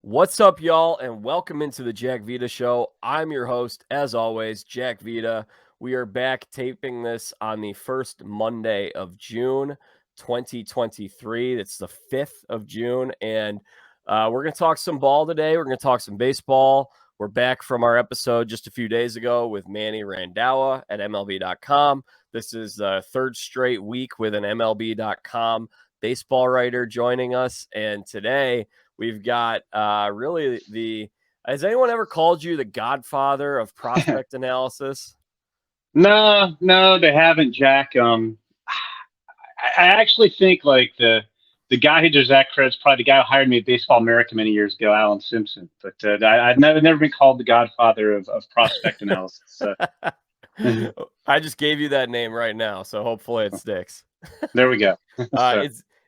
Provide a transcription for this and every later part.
What's up, y'all, and welcome into the Jack Vita Show. I'm your host, as always, Jack Vita. We are back taping this on the first Monday of June, 2023. It's the 5th of June, and we're going to talk some ball today. We're going to talk some baseball. We're back from our episode just a few days ago with Manny Randawa at MLB.com. This is the third straight week with an MLB.com baseball writer joining us, and today we've got has anyone ever called you the godfather of prospect analysis? No, they haven't, Jack. I actually think like the guy who does that credit's probably the guy who hired me at Baseball America many years ago, Alan Simpson. But I've never been called the godfather of prospect analysis. So. I just gave you that name right now, so hopefully it sticks. There we go.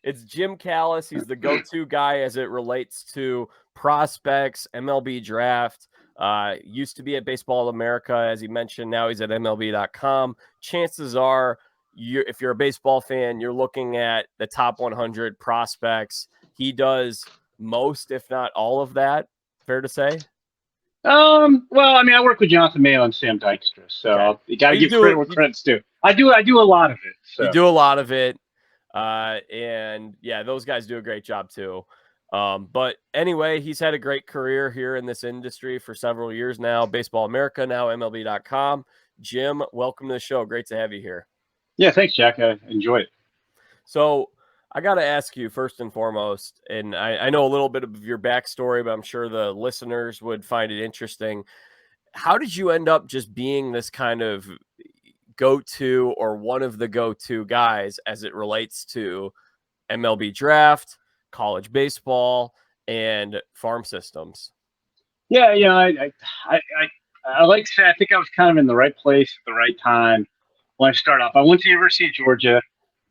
It's Jim Callis. He's the go-to guy as it relates to prospects, MLB Draft. Used to be at Baseball America, as he mentioned. Now he's at MLB.com. Chances are, if you're a baseball fan, you're looking at the top 100 prospects. He does most, if not all of that. Fair to say? Well, I mean, I work with Jonathan Mayo and Sam Dykstra, so you got to give credit where credit's due. I do a lot of it. So. You do a lot of it. And yeah, those guys do a great job too. But anyway, he's had a great career here in this industry for several years now. Baseball America, now MLB.com. Jim, welcome to the show. Great to have you here. Yeah, thanks, Jack. I enjoyed it. So I got to ask you first and foremost, and I know a little bit of your backstory, but I'm sure the listeners would find it interesting. How did you end up just being this kind of go-to or one of the go-to guys as it relates to MLB Draft, college baseball, and farm systems? Yeah, I like to say I think I was kind of in the right place at the right time when I started off. I went to the University of Georgia,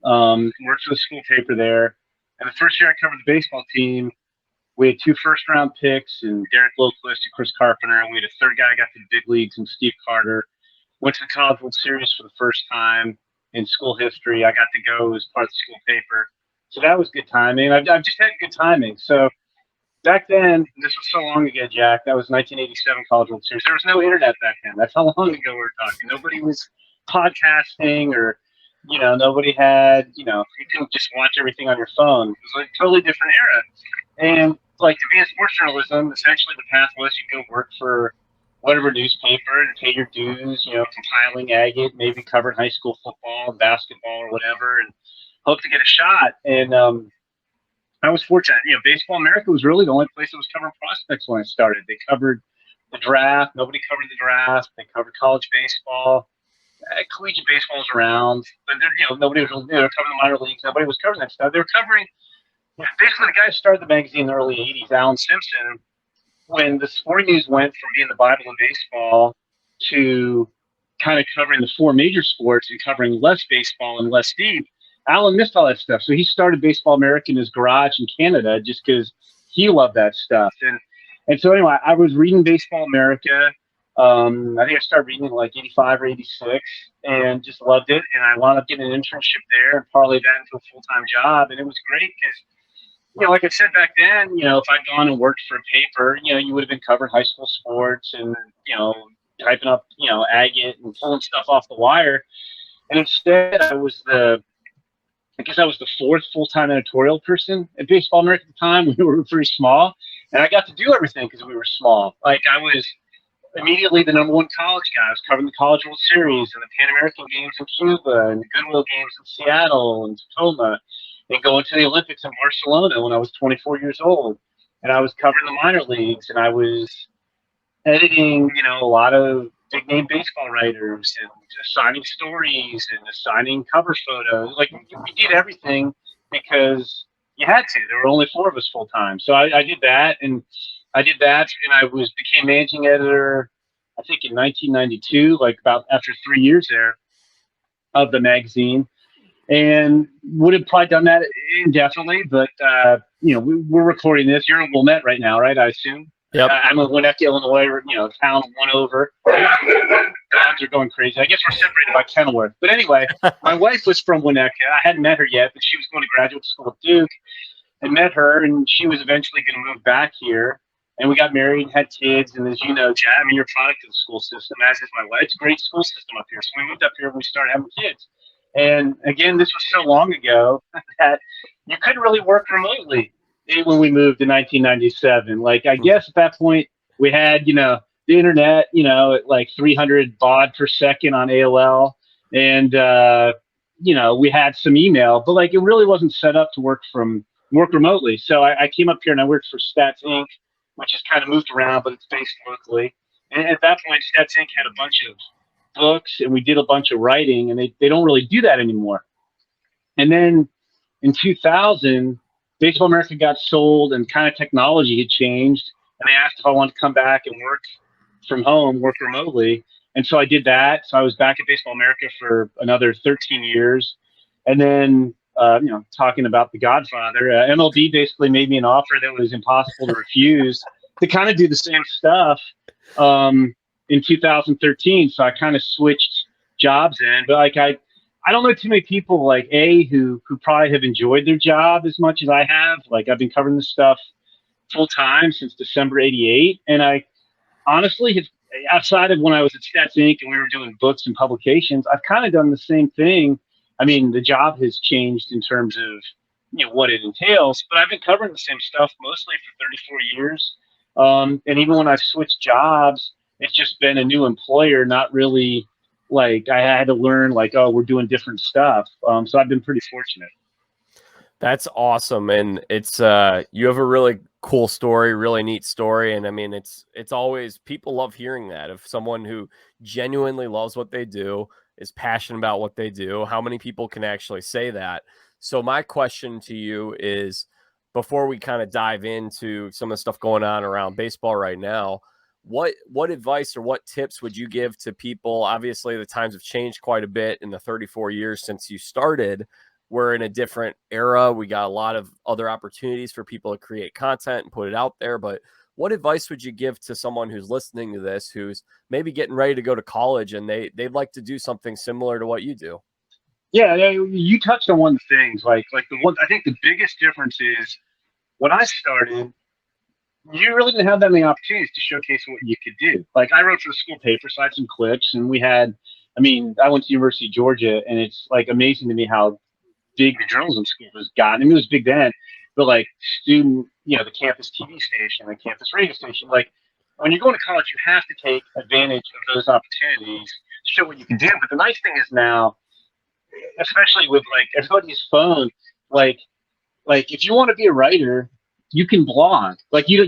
worked for the school paper there, and the first year I covered the baseball team, we had 2 first-round picks, and Derek Loquist and Chris Carpenter, and we had a third guy got to the big leagues, and Steve Carter. Went to the College World Series for the first time in school history. I got to go as part of the school paper. So that was good timing. I've just had good timing. So back then, this was so long ago, Jack, that was 1987 College World Series. There was no internet back then. That's how long ago we're talking. Nobody was podcasting or, nobody had, you couldn't just watch everything on your phone. It was like a totally different era. And like to be in sports journalism, essentially the path was you go work for whatever newspaper and pay your dues, compiling agate, maybe covering high school football, basketball, or whatever, and hope to get a shot. And I was fortunate. Baseball America was really the only place that was covering prospects when I started. They covered the draft. Nobody covered the draft. They covered college baseball. Collegiate baseball was around, but nobody was covering the minor leagues. Nobody was covering that stuff. They were covering basically the guy who started the magazine in the early '80s, Alan Simpson. When the sporting news went from being the Bible of baseball to kind of covering the 4 major sports and covering less baseball and less deep, Alan missed all that stuff. So he started Baseball America in his garage in Canada just because he loved that stuff. And so anyway, I was reading Baseball America. I think I started reading in like 85 or 86 and just loved it. And I wound up getting an internship there and parlayed that into a full-time job. And it was great because like I said back then, if I'd gone and worked for a paper, you would have been covering high school sports and, typing up, agate and pulling stuff off the wire. And instead, I guess I was the 4th full-time editorial person at Baseball America at the time. We were pretty small. And I got to do everything because we were small. Like I was immediately the #1 college guy. I was covering the College World Series and the Pan American games in Cuba and the Goodwill games in Seattle and Tacoma. And going to the Olympics in Barcelona when I was 24 years old. And I was covering the minor leagues, and I was editing, a lot of big-name baseball writers and assigning stories and assigning cover photos. Like, we did everything because you had to. There were only 4 of us full-time. So I did that, and I became managing editor, I think, in 1992, like about after 3 years there of the magazine. And would have probably done that indefinitely, but we're recording this. You're in Wilmette right now, right? I assume. Yep. I'm in Winnetka, Illinois. Town 1 over. Dogs are going crazy. I guess we're separated by Kenilworth. But anyway, my wife was from Winnetka. I hadn't met her yet, but she was going to graduate school at Duke. I met her, and she was eventually going to move back here. and we got married, had kids, and as you know, Jack, I mean, you're a product of the school system, as is my wife. It's a great school system up here. So we moved up here and we started having kids. And again, this was so long ago that you couldn't really work remotely when we moved in 1997. Like, I guess at that point we had, the internet, at like 300 baud per second on AOL, and we had some email, but like it really wasn't set up to work remotely. So I came up here and I worked for Stats Inc., which has kind of moved around, but it's based locally. And at that point, Stats Inc. had a bunch of books, and we did a bunch of writing, and they don't really do that anymore. And then in 2000, Baseball America got sold, and kind of technology had changed, and they asked if I wanted to come back and work from home, work remotely. And so I did that. So I was back at Baseball America for another 13 years. And then, talking about The Godfather, MLB basically made me an offer that was impossible to refuse to kind of do the same stuff in 2013. So I kind of switched jobs then. But like I don't know too many people like who probably have enjoyed their job as much as I have. Like I've been covering this stuff full time since December '88, and I honestly have, outside of when I was at Stats Inc. and we were doing books and publications, I've kind of done the same thing. I mean, the job has changed in terms of what it entails, but I've been covering the same stuff mostly for 34 years. And even when I've switched jobs, it's just been a new employer, not really like I had to learn like, oh, we're doing different stuff. So I've been pretty fortunate. That's awesome. And it's you have a really cool story, really neat story. And I mean, it's always, people love hearing that of someone who genuinely loves what they do, is passionate about what they do. How many people can actually say that? So my question to you is, before we kind of dive into some of the stuff going on around baseball right now, what advice or what tips would you give to people? Obviously, the times have changed quite a bit in the 34 years since you started. We're in a different era. We got a lot of other opportunities for people to create content and put it out there. But what advice would you give to someone who's listening to this, who's maybe getting ready to go to college and they'd like to do something similar to what you do? Yeah, you touched on one of the things. Like the one, I think the biggest difference is when I started, you really didn't have that many opportunities to showcase what you could do. Like I wrote for the school paper, so I had some clips, and I went to University of Georgia, and it's like amazing to me how big the journalism school has gotten. I mean, it was big then, but like the campus TV station, the campus radio station, like when you're going to college, you have to take advantage of those opportunities to show what you can do. But the nice thing is now, especially with like everybody's phone, like if you want to be a writer, you can blog. Like you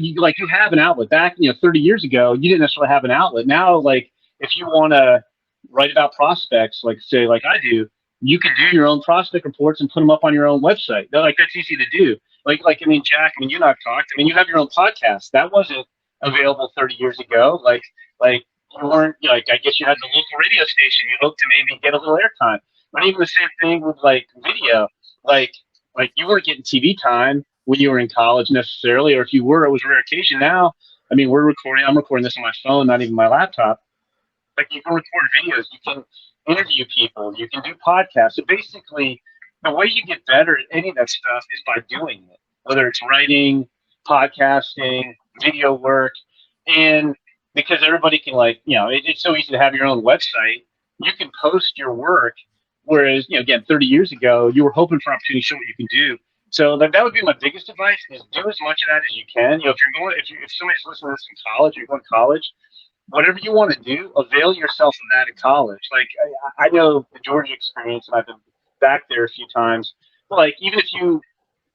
have an outlet. Back 30 years ago, you didn't necessarily have an outlet. Now, like if you want to write about prospects, like say like I do, you can do your own prospect reports and put them up on your own website. Like that's easy to do. Jack, I mean, you and I've talked. I mean, you have your own podcast. That wasn't available 30 years ago. Like you weren't, I guess you had the local radio station. You hoped to maybe get a little airtime. But even the same thing with like video. Like you weren't getting TV time when you were in college necessarily, or if you were, it was rare occasion. Now, I mean, I'm recording this on my phone, not even my laptop. Like you can record videos, you can interview people, you can do podcasts. So basically, the way you get better at any of that stuff is by doing it, whether it's writing, podcasting, video work. And because everybody can it's so easy to have your own website, you can post your work. Whereas, again, 30 years ago, you were hoping for opportunity to show what you can do. So that would be my biggest advice: is do as much of that as you can. If somebody's listening to this in college, or you're going to college, whatever you want to do, avail yourself of that in college. Like I know the Georgia experience, and I've been back there a few times. But like even if you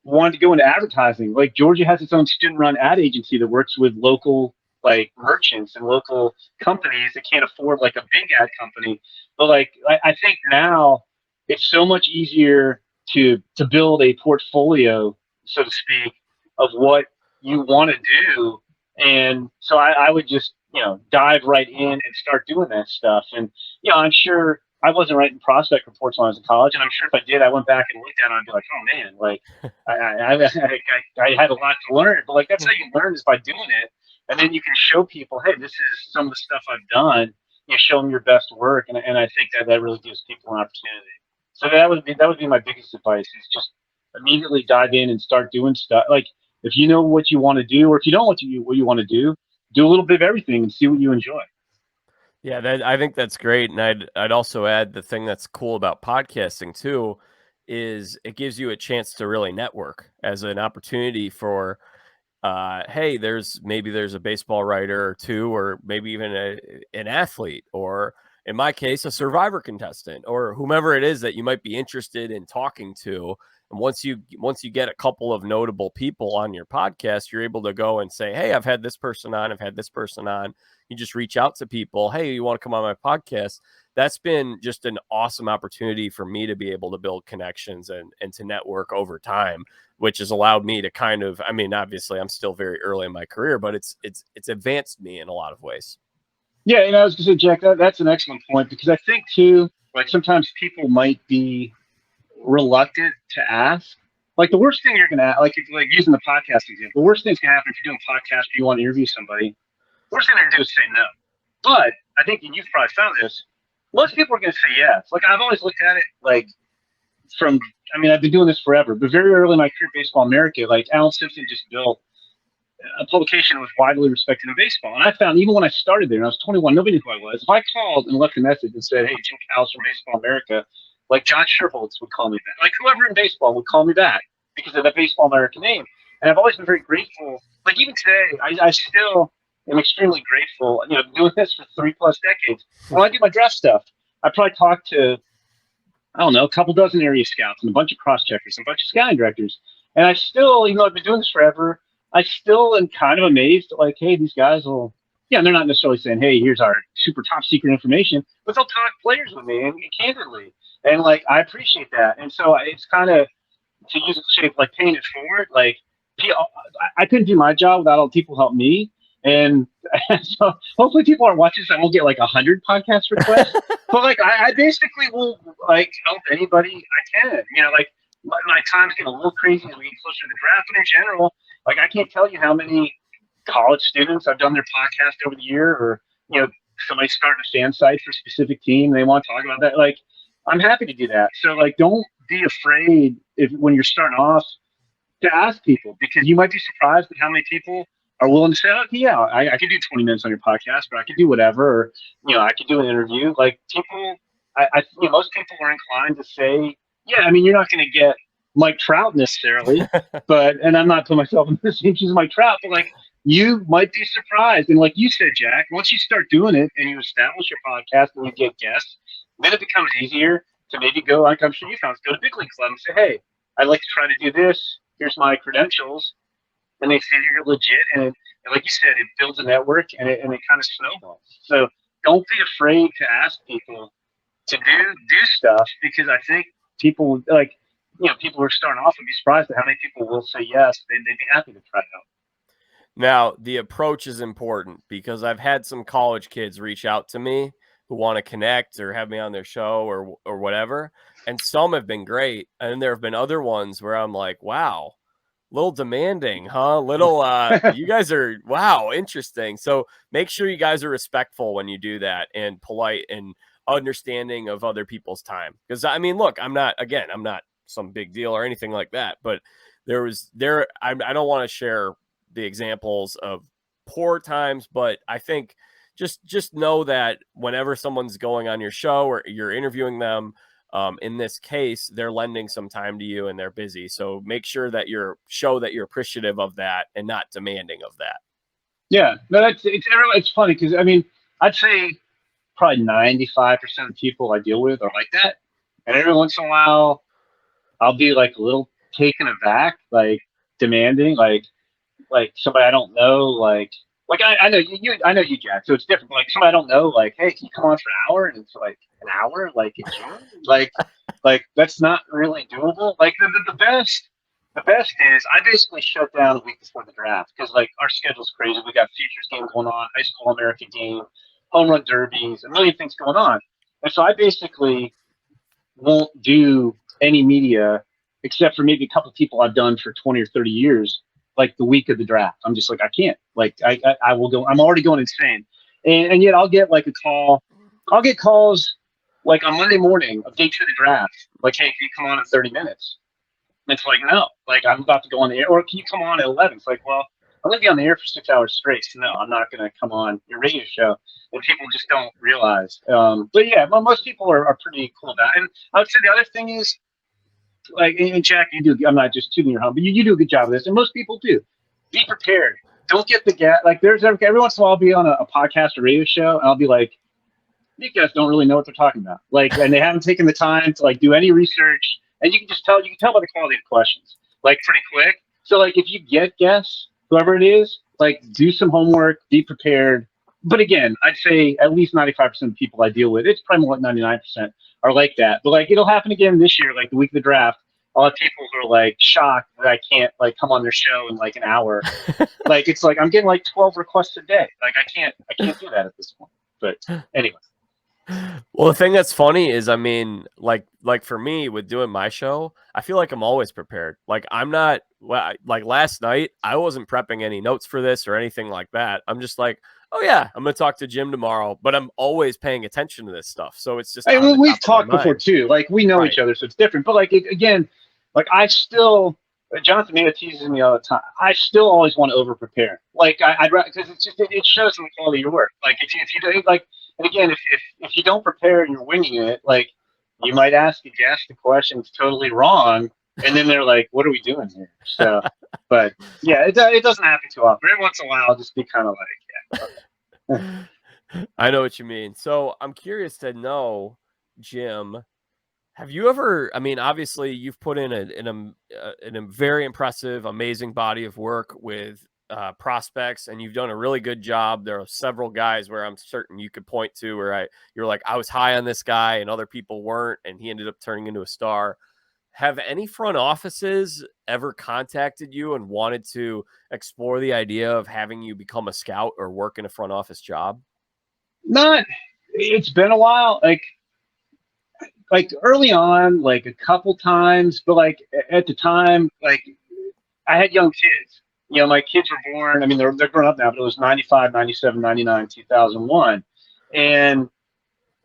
wanted to go into advertising, like Georgia has its own student-run ad agency that works with local like merchants and local companies that can't afford like a big ad company. But like I think now it's so much easier to build a portfolio, so to speak, of what you want to do. And so I would just dive right in and start doing that stuff. And I'm sure I wasn't writing prospect reports when I was in college, and I'm sure if I did, I went back and looked at it and I'd be like, oh man, like I had a lot to learn. But like that's how you learn, is by doing it. And then you can show people, hey, this is some of the stuff I've done. Show them your best work, and I think that really gives people an opportunity. So that would be my biggest advice: is just immediately dive in and start doing stuff. Like if you know what you want to do, or if you don't what you want to do a little bit of everything and see what you enjoy. Yeah, I think that's great, and I'd also add the thing that's cool about podcasting too is it gives you a chance to really network as an opportunity for hey, maybe there's a baseball writer or two, or maybe even an athlete, or in my case, a survivor contestant, or whomever it is that you might be interested in talking to. And once you get a couple of notable people on your podcast, you're able to go and say, hey, I've had this person on, I've had this person on. You just reach out to people, hey, you want to come on my podcast? That's been just an awesome opportunity for me to be able to build connections and to network over time, which has allowed me to kind of, I mean, obviously I'm still very early in my career, but it's advanced me in a lot of ways. Yeah, and I was going to say, Jack, that's an excellent point, because I think too, like sometimes people might be reluctant to ask. Like the worst thing you're going to, like using the podcast example, the worst thing's going to happen if you're doing a podcast or you want to interview somebody, the worst thing they're going to do is say no. But I think, and you've probably found this, most people are going to say yes. Like I've always looked at it like I've been doing this forever, but very early in my career, Baseball America, like Alan Simpson just built a publication that was widely respected in baseball. And I found even when I started there and I was 21, nobody knew who I was. If I called and left a message and said, hey, Jim Callis from Baseball America, like John Sherholtz would call me back. Like whoever in baseball would call me back because of that Baseball America name. And I've always been very grateful. Like even today, I still am extremely grateful. You know, doing this for 3+ decades. When I do my draft stuff, I probably talk to, I don't know, a couple dozen area scouts and a bunch of cross-checkers and a bunch of scouting directors. And I still, even though I've been doing this forever, I still am kind of amazed at like, hey, these guys will, yeah, they're not necessarily saying, hey, here's our super top secret information, but they'll talk players with me and candidly. And like, I appreciate that. And so it's kind of, to use a shape, like paying it forward, like I couldn't do my job without all the people help me. And so hopefully people aren't watching this. I won't get like 100 podcast requests, but like I basically will like help anybody I can. You know, like my time's getting a little crazy as we get closer to the draft, but in general, like I can't tell you how many college students I've done their podcast over the year, or you know, somebody starting a fan site for a specific team, they want to talk about that. Like I'm happy to do that. So like, don't be afraid when you're starting off to ask people, because you might be surprised at how many people are willing to say, oh, yeah, I could do 20 minutes on your podcast, but I could do whatever, or, you know, I could do an interview. Like people, most people are inclined to say, yeah, I mean, you're not going to get Mike Trout necessarily, and I'm not putting myself in the same shoes as Mike Trout, but like, you might be surprised. And like you said, Jack, once you start doing it and you establish your podcast and you get guests, then it becomes easier to maybe go, like I'm sure you found, go to Big League Club and say, hey, I'd like to try to do this. Here's my credentials. And they see you're legit, and like you said, it builds a network, and it kind of snowballs. So don't be afraid to ask people to do stuff, because I think people, like, you know, people who are starting off would be surprised at how many people will say yes. They'd be happy to try it out. Now, the approach is important, because I've had some college kids reach out to me who want to connect or have me on their show or whatever, and some have been great, and there have been other ones where I'm like, wow, little demanding, huh? Little, you guys are, wow, interesting. So make sure you guys are respectful when you do that, and polite and understanding of other people's time. Because I mean, look, I'm not some big deal or anything like that, but I don't want to share the examples of poor times, but I think just know that whenever someone's going on your show or you're interviewing them, in this case, they're lending some time to you and they're busy. So make sure that show that you're appreciative of that and not demanding of that. Yeah, no, it's funny, because I mean, I'd say probably 95% of people I deal with are like that. And every once in a while, I'll be like a little taken aback, like demanding, like somebody I don't know, like I know I know you, Jack. So it's different. Like somebody I don't know, like, hey, can you come on for an hour? And it's like an hour, like in June, like that's not really doable. Like the best is I basically shut down a week before the draft, because like our schedule's crazy. We got futures games going on, high school American game, home run derbies, a million things going on. And so I basically won't do any media except for maybe a couple of people I've done for 20 or 30 years, like the week of the draft. I'm just like, I can't. Like I will go. I'm already going insane. And yet I'll get like a call. I'll get calls like on Monday morning of day 2 of the draft. Like, hey, can you come on in 30 minutes? It's like, no, like I'm about to go on the air, or can you come on at 11? It's like, well, I'm going to be on the air for 6 hours straight. So no, I'm not going to come on your radio show. And people just don't realize. But yeah, most people are pretty cool about it. And I would say the other thing is, like, and Jack, you do, I'm not just tooting your home, but you do a good job of this. And most people do. Be prepared. Don't get the gas. Like, there's every once in a while I'll be on a podcast or radio show, and I'll be like, these guys don't really know what they're talking about. Like, and they haven't taken the time to like do any research. And you can tell by the quality of the questions, like pretty quick. So like, if you get guests, whoever it is, like do some homework, be prepared. But again, I'd say at least 95% of the people I deal with, it's probably more like 99% are like that. But like, it'll happen again this year, like the week of the draft. I'll have people who are like shocked that I can't like come on their show in like an hour. Like, it's like, I'm getting like 12 requests a day. Like I can't do that at this point. But anyway. Well, the thing that's funny is, I mean, like for me with doing my show, I feel like I'm always prepared. Like I'm not like last night, I wasn't prepping any notes for this or anything like that. I'm just like, oh yeah, I'm going to talk to Jim tomorrow, but I'm always paying attention to this stuff. So it's just, we've talked before too. Like we know each other, so it's different. But like, again, like I still, Jonathan Mena teases me all the time. I still always want to over prepare. Like I'd rather, because it's just, it shows in the quality of your work. Like if you do like, and again, if you don't prepare and you're winging it, like you might ask a guest the question's totally wrong, and then they're like, "What are we doing here?" So, but yeah, it doesn't happen too often. Every once in a while, I'll just be kind of like, "Yeah." Okay. I know what you mean. So I'm curious to know, Jim, have you ever? I mean, obviously, you've put in a very impressive, amazing body of work with prospects, and you've done a really good job. There are several guys where I'm certain you could point to where you're like, I was high on this guy and other people weren't, and he ended up turning into a star. Have any front offices ever contacted you and wanted to explore the idea of having you become a scout or work in a front office job? Not. It's been a while. Like early on, like a couple times, but like at the time, like I had young kids. You know, my kids were born. I mean, they're grown up now, but it was 95, 97, 99, 2001. And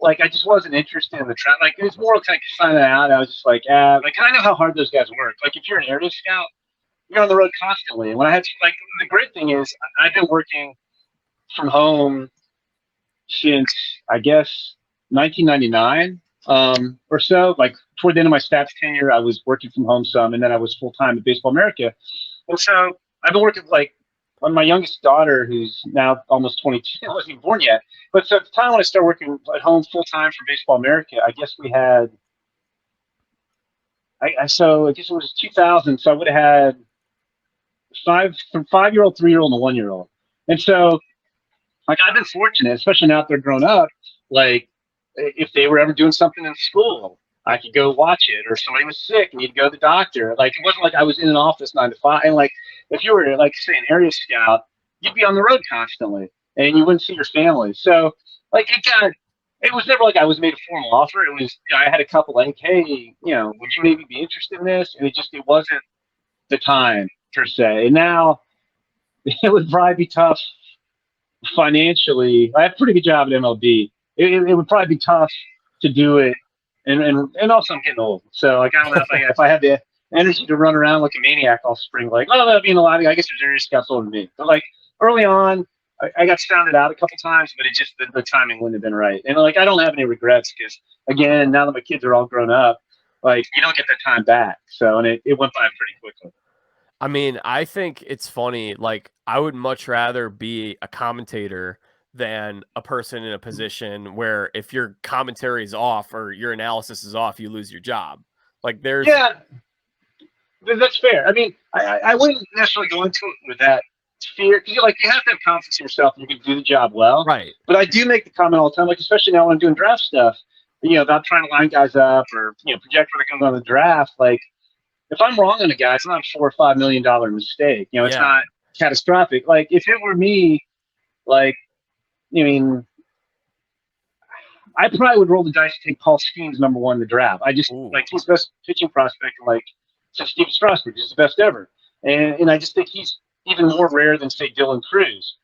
like, I just wasn't interested in the trap. Like, it was more like signing out. I was just like, like, I know how hard those guys work. Like, if you're an area scout, you're on the road constantly. And when I had, like, the great thing is I've been working from home since, I guess, 1999 or so. Like, toward the end of my stats tenure, I was working from home some, and then I was full-time at Baseball America. And so I've been working like on my youngest daughter, who's now almost 22, wasn't even born yet. But so at the time when I started working at home full time for Baseball America, I guess we had, so I guess it was 2000. So I would have had 5-year-old, 3-year-old, and a 1-year-old. And so, like, I've been fortunate, especially now that they're grown up. Like, if they were ever doing something in school, I could go watch it, or somebody was sick and you'd go to the doctor. Like, it wasn't like I was in an office 9 to 5. And like, if you were like, say, an area scout, you'd be on the road constantly and you wouldn't see your family. So like, it was never like I was made a formal offer. It was, I had a couple like, hey, you know, would you maybe be interested in this? And it wasn't the time per se. And now it would probably be tough financially. I have a pretty good job at MLB. It would probably be tough to do it. And also I'm getting old. So like, I don't know if I had the energy to run around like a maniac all spring, like, oh, that'd be a lot. I guess there's area scouts older than me. But like early on, I got sounded out a couple times, but it just, the timing wouldn't have been right. And like, I don't have any regrets because again, now that my kids are all grown up, like you don't get that time back. So, and it went by pretty quickly. I mean, I think it's funny. Like, I would much rather be a commentator than a person in a position where if your commentary is off or your analysis is off, you lose your job. Like, there's, yeah, that's fair. I mean, I wouldn't necessarily go into it with that fear, because you have to have confidence in yourself and you can do the job well. right. But I do make the comment all the time, like especially now when I'm doing draft stuff, you know, about trying to line guys up or, you know, project where they're going to go in the draft. Like, if I'm wrong on a guy, it's not a $4 or $5 million mistake. You know, it's not catastrophic. Like, if it were me, like, I mean, I probably would roll the dice to take Paul Skenes #1 in the draft. I just like he's the best pitching prospect, like since Steve Strasburg. He's the best ever, and I just think he's even more rare than say Dylan Cruz.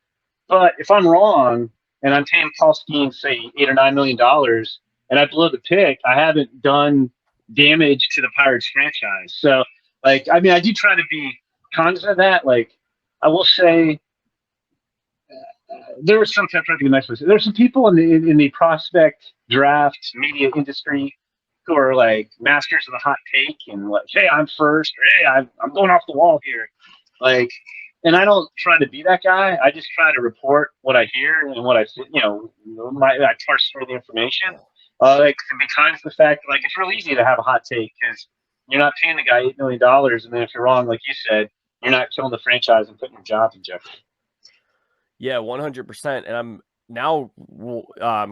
But if I'm wrong and I'm paying Paul Skenes say $8 or $9 million, and I blow the pick, I haven't done damage to the Pirates franchise. So Like, I mean, I do try to be cognizant of that. Like, I will say there was some trying to be nice. There's some people in the prospect draft media industry who are like masters of the hot take and like, hey, I'm first, or hey, I'm going off the wall here. Like, and I don't try to be that guy. I just try to report what I hear and what I I parse through the information. Like, to be kind to the fact that like it's real easy to have a hot take because you're not paying the guy $8 million, and then if you're wrong, like you said, you're not killing the franchise and putting your job in jeopardy. Yeah, 100%. And I'm now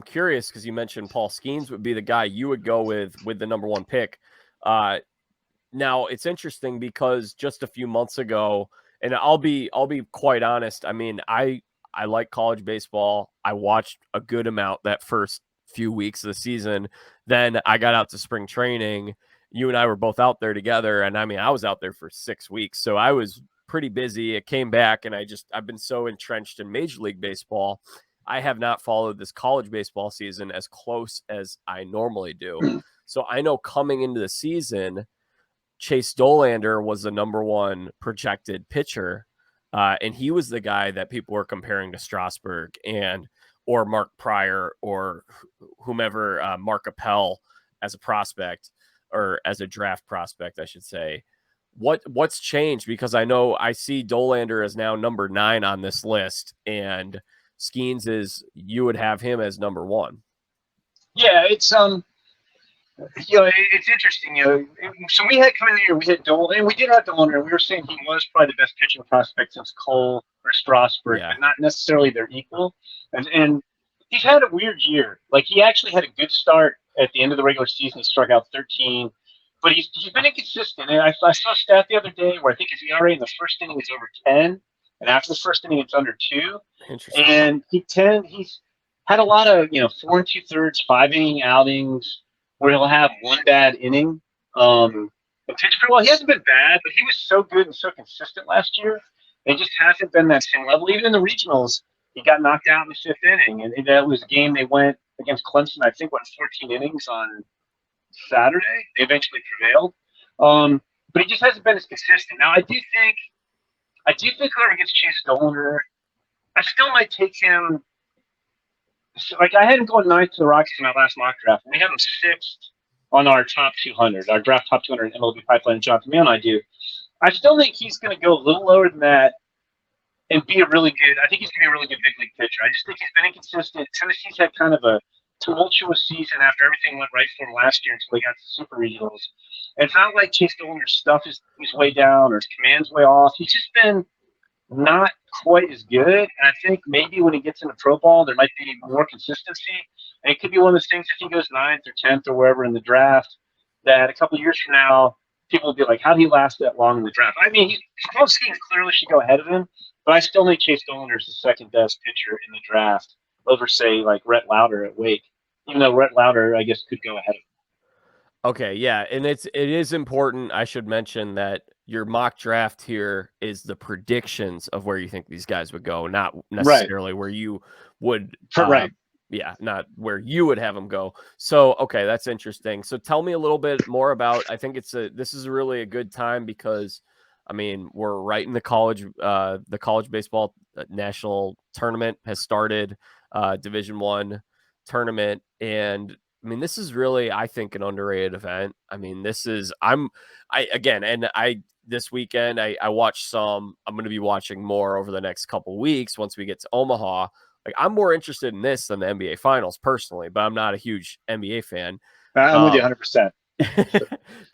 curious because you mentioned Paul Skenes would be the guy you would go with the number one pick. Now it's interesting because just a few months ago, and I'll be quite honest. I mean, I like college baseball. I watched a good amount that first few weeks of the season. Then I got out to spring training. You and I were both out there together, and I mean, I was out there for 6 weeks, so I was pretty busy. It came back, and I've been so entrenched in Major League Baseball. I have not followed this college baseball season as close as I normally do. So I know coming into the season, Chase Dollander was the number one projected pitcher, and he was the guy that people were comparing to Strasburg or Mark Pryor or whomever, Mark Appel as a prospect or as a draft prospect, I should say. What's changed? Because I know I see Dollander is now number 9 on this list, and Skenes you would have him as number 1. Yeah, it's it's interesting. So we had coming in here, we had Dolan, and we did have Dolan, and we were saying he was probably the best pitching prospect since Cole or Strasburg, but not necessarily their equal. And he's had a weird year. Like, he actually had a good start at the end of the regular season. He struck out 13, but he's been inconsistent. And I saw a stat the other day where I think his ERA in the first inning was over 10, and after the first inning it's under 2. And he's had a lot of 4 2/3, 5-inning outings where he'll have one bad inning. And pitch pretty well. He hasn't been bad, but he was so good and so consistent last year. It just hasn't been that same level. Even in the regionals, he got knocked out in the 5th inning, and that was a game they went against Clemson. I think went 14 innings on Saturday. They eventually prevailed, but he just hasn't been as consistent. Now, I do think whoever gets Chase Dollander, I still might take him. So, like, I had him going 9th to the Rockies in my last mock draft, and we have him 6th on our top 200, our draft top 200 MLB Pipeline. John Mayo and I do. I still think he's going to go a little lower than that and be a really good. I think he's going to be a really good big league pitcher. I just think he's been inconsistent. Tennessee's had kind of a tumultuous season after everything went right for him last year until they got to the Super Regionals. And it's not like Chase Dollander's stuff is way down or his command's way off. He's just been not quite as good. And I think maybe when he gets into pro ball, there might be more consistency. And it could be one of those things if he goes 9th or 10th or wherever in the draft, that a couple of years from now, people will be like, how did he last that long in the draft? I mean, Paul Skenes clearly should go ahead of him, but I still think Chase Dollander is the second best pitcher in the draft over, say, like Rhett Lauder at Wake, even though Rhett Lauder, I guess, could go ahead of him. Okay, yeah, and it is important. I should mention that your mock draft here is the predictions of where you think these guys would go, not necessarily where you would. Right. Yeah, not where you would have them go. So, okay, that's interesting. So, tell me a little bit more about. I think this is really a good time because, I mean, we're right in the college baseball national tournament has started, Division I tournament, and I mean, this is really, I think, an underrated event. I mean, this weekend, I watched some. I'm going to be watching more over the next couple weeks once we get to Omaha. Like, I'm more interested in this than the NBA Finals personally, but I'm not a huge NBA fan. I'm with you 100%.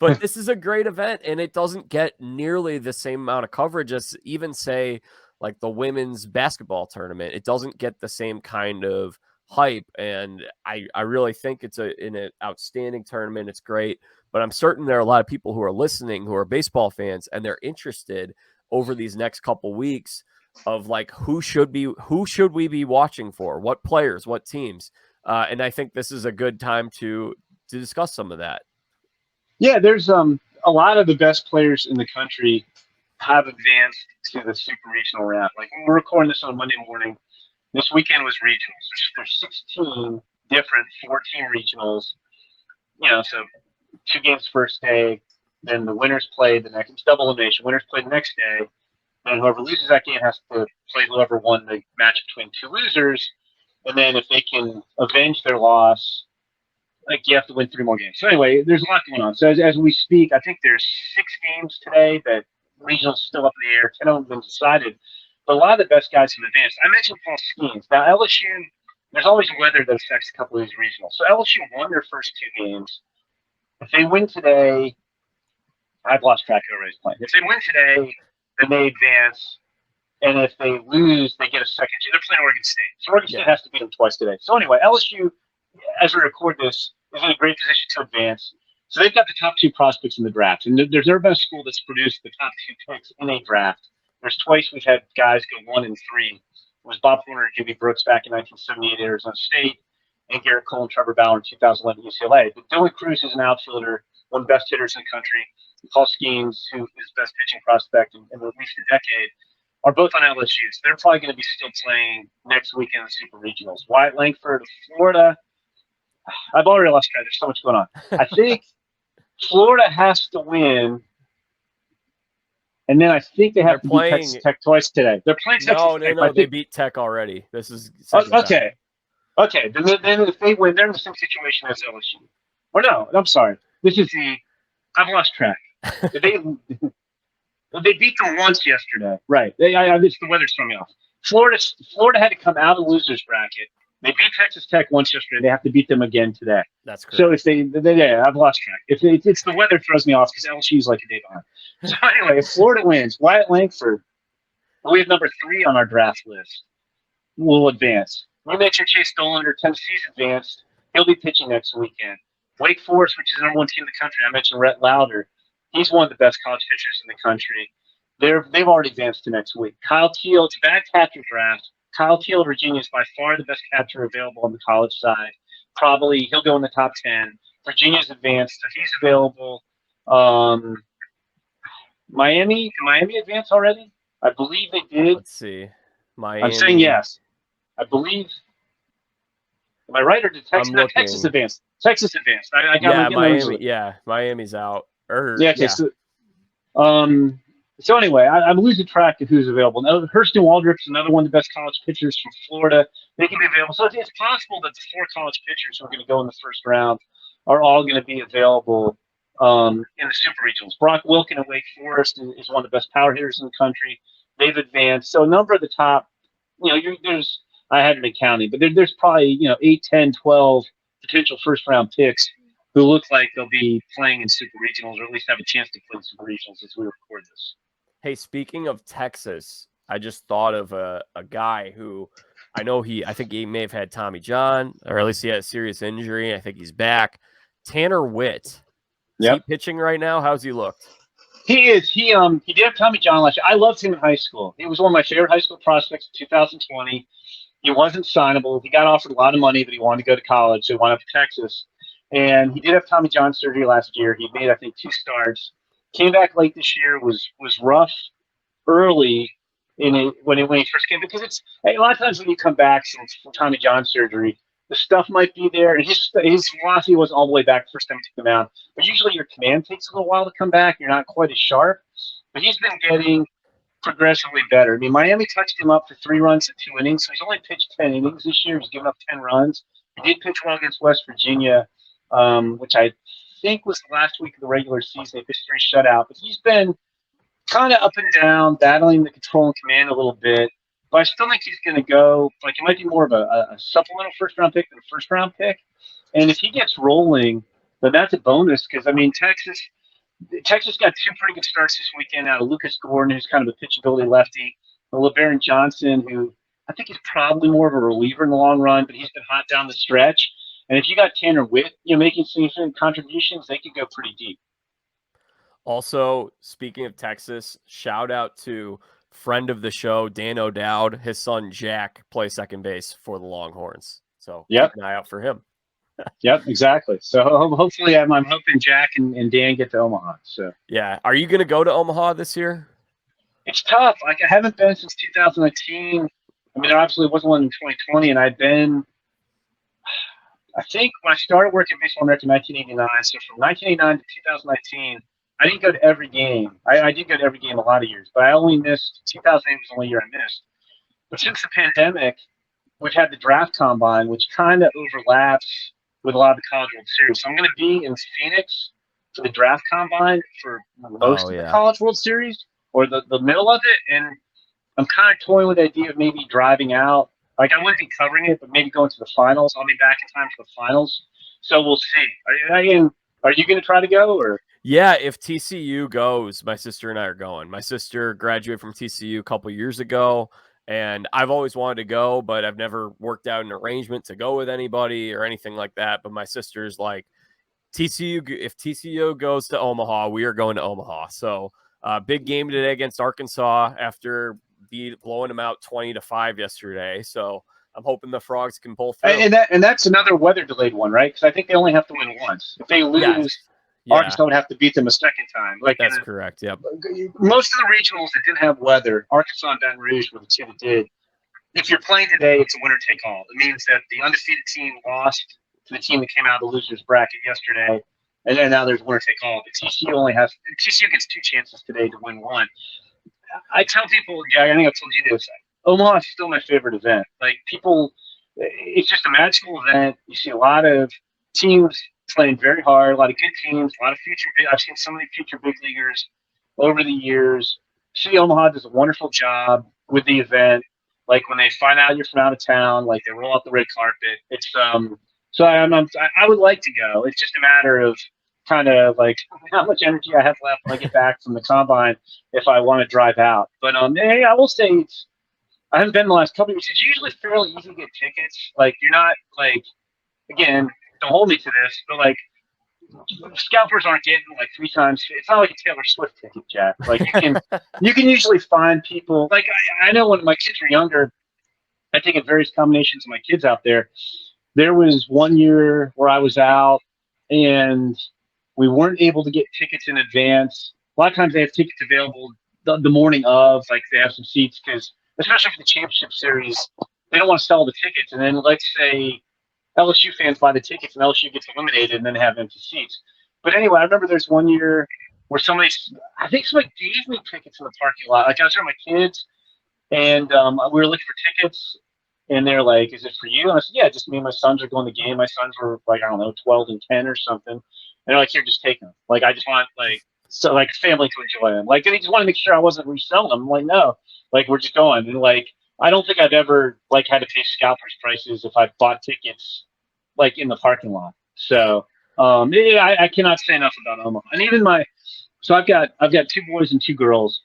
But this is a great event, and it doesn't get nearly the same amount of coverage as even, say, like the women's basketball tournament. It doesn't get the same kind of hype, and I really think it's an outstanding tournament. It's great, but I'm certain there are a lot of people who are listening who are baseball fans, and they're interested over these next couple weeks of like who should we be watching for, what players, what teams, and I think this is a good time to discuss some of that. Yeah, there's a lot of the best players in the country have advanced to the super regional round. Like, we're recording this on Monday morning. This weekend was regionals. There's 16 different 14 regionals. So 2 games first day, Then the winners play the next. It's double elimination. Winners play the next day. And whoever loses that game has to play whoever won the match between two losers. And then if they can avenge their loss, like you have to win 3 more games. So anyway, there's a lot going on. So as we speak, I think there's 6 games today that regional's still up in the air. 10 of them have been decided. But a lot of the best guys have advanced. I mentioned Paul Skenes. Now LSU, there's always weather that affects a couple of these regionals. So LSU won their first 2 games. If they win today, I've lost track of everybody's playing. If they win today, then they advance. And if they lose, they get a second. They're playing Oregon State. So Oregon State has to beat them twice today. So anyway, LSU, as we record this, is in a great position to advance. So they've got the top 2 prospects in the draft. And there's never been a school that's produced the top 2 picks in a draft. There's twice we've had guys go 1 and 3. It was Bob Horner and Jimmy Brooks back in 1978 at Arizona State, and Garrett Cole and Trevor Bauer in 2011 UCLA. But Dylan Cruz is an outfielder, one of the best hitters in the country. And Paul Skenes, who is the best pitching prospect in at least a decade, are both on LSU. So they're probably going to be still playing next week in the Super Regionals. Wyatt Langford of Florida. I've already lost track. There's so much going on. I think Florida has to win. And then I think they have to beat Texas Tech twice today. They're playing Texas Tech. No, they beat Tech already. This is okay. Okay, then if they win, they're in the same situation as LSU. Or no, I'm sorry. This is I've lost track. They beat them once yesterday. Right. It's the weather's throwing me off. Florida had to come out of the losers bracket. They beat Texas Tech once yesterday. They have to beat them again today. That's correct. So if I've lost track. It's the weather throws me off because LSU is like a day behind. So anyway, if Florida wins, Wyatt Langford, we have number 3 on our draft list, will advance. We mentioned Chase Dollander, Tennessee's advanced. He'll be pitching next weekend. Wake Forest, which is the number 1 team in the country. I mentioned Rhett Lauder. He's one of the best college pitchers in the country. They've already advanced to next week. Kyle Teal, it's a bad catcher draft. Kyle Teal of Virginia is by far the best catcher available on the college side. Probably he'll go in the top 10. Virginia's advanced, so he's available. Miami, did Miami advance already? I believe they did. Let's see. Miami. I'm saying yes. I believe. Am I right, or did Texas? No, Texas advanced. Texas advanced. I got Miami. Yeah, Miami's out. So anyway, I'm losing track of who's available. Now, Hurston Waldrop's another one of the best college pitchers from Florida. They can be available. So it's possible that the 4 college pitchers who are going to go in the first round are all going to be available in the Super Regionals. Brock Wilken of Wake Forest is one of the best power hitters in the country. They've advanced. So a number of the top, there's I haven't been counting, but there's probably 8, 10, 12 potential first-round picks who look like they'll be playing in Super Regionals, or at least have a chance to play in Super Regionals as we record this. Hey, speaking of Texas, I just thought of a guy who I think he may have had Tommy John, or at least he had a serious injury. I think he's back. Tanner Witt. Is he pitching right now? How's he looked? He is. He did have Tommy John last year. I loved him in high school. He was one of my favorite high school prospects in 2020. He wasn't signable. He got offered a lot of money, but he wanted to go to college, so he went up to Texas. And he did have Tommy John surgery last year. He made, I think, 2 starts. Came back late this year, was rough early when he first came, because it's a lot of times when you come back from Tommy John surgery, the stuff might be there, and his velocity wasn't all the way back the first time he took him out. But usually your command takes a little while to come back. You're not quite as sharp. But he's been getting progressively better. I mean, Miami touched him up for 3 runs in 2 innings, so he's only pitched 10 innings this year. He's given up 10 runs. He did pitch well against West Virginia, which I think was the last week of the regular season. They pitched 3 shutout, but he's been kind of up and down, battling the control and command a little bit. But I still think he's going to go, like, it might be more of a supplemental first-round pick than a first-round pick. And if he gets rolling, then that's a bonus, because, I mean, Texas got 2 pretty good starts this weekend out of Lucas Gordon, who's kind of a pitchability lefty, and LeBaron Johnson, who I think is probably more of a reliever in the long run, but he's been hot down the stretch. And if you got Tanner Witt, making significant contributions, they could go pretty deep. Also, speaking of Texas, shout out to friend of the show, Dan O'Dowd. His son, Jack, plays second base for the Longhorns. So keep an eye out for him. Yep, exactly. So hopefully I'm hoping Jack and Dan get to Omaha. So yeah. Are you going to go to Omaha this year? It's tough. Like, I haven't been since 2019. I mean, there absolutely wasn't one in 2020, and I've been – I think when I started working at Baseball America in 1989, so from 1989 to 2019, I didn't go to every game. I did go to every game a lot of years, but I only missed 2008 was the only year I missed. But since the pandemic, we've had the draft combine, which kind of overlaps with a lot of the College World Series. So I'm going to be in Phoenix for the draft combine for most of the College World Series or the middle of it. And I'm kind of toying with the idea of maybe driving out. Like, I wouldn't be covering it, but maybe going to the finals. I'll be back in time for the finals. So we'll see. Are you going to try to go? Or? Yeah, if TCU goes, my sister and I are going. My sister graduated from TCU a couple years ago, and I've always wanted to go, but I've never worked out an arrangement to go with anybody or anything like that. But my sister's like, TCU, if TCU goes to Omaha, we are going to Omaha. So big game today against Arkansas after blowing them out 20-5 yesterday. So I'm hoping the Frogs can pull through. And that's another weather delayed one, right? Because I think they only have to win once. If they lose, Arkansas would have to beat them a second time. Like, that's correct. Yep. Most of the regionals that didn't have weather, Arkansas and Baton Rouge were the two that did. If you're playing today, it's a winner take all. It means that the undefeated team lost to the team that came out of the losers bracket yesterday, and then now there's winner take all. But TCU gets two chances today to win one. I tell people, I think I've told you this. Omaha is still my favorite event. Like, people, it's just a magical event. You see a lot of teams playing very hard, a lot of good teams, a lot of I've seen so many future big leaguers over the years. City Omaha does a wonderful job with the event. Like, when they find out you're from out of town, like, they roll out the red carpet. It's so I would like to go. It's just a matter of kind of like how much energy I have left when I get back from the combine if I want to drive out. But hey, I will say I haven't been the last couple of years. It's usually fairly easy to get tickets. Like, you're not like, again, don't hold me to this, but like, scalpers aren't getting like 3 times. It's not like a Taylor Swift ticket, Jack. Like, you can usually find people. Like, I know when my kids were younger, I'd taken various combinations of my kids out there. There was one year where I was out and we weren't able to get tickets in advance. A lot of times they have tickets available the morning of, like, they have some seats because, especially for the championship series, they don't want to sell the tickets. And then let's say LSU fans buy the tickets and LSU gets eliminated and then have empty seats. But anyway, I remember there's one year where I think somebody gave me tickets in the parking lot. Like, I was with my kids and we were looking for tickets and they're like, "Is it for you?" And I said, "Yeah, just me and my sons are going to the game." My sons were like, I don't know, 12 and 10 or something. And they're like, "Here, just take them." Like, I just want like family to enjoy them. Like, they just want to make sure I wasn't reselling them. I'm like, no, like, we're just going. And like, I don't think I've ever like had to pay scalpers prices if I bought tickets like in the parking lot. So I cannot say enough about Omaha. And even so I've got 2 boys and 2 girls,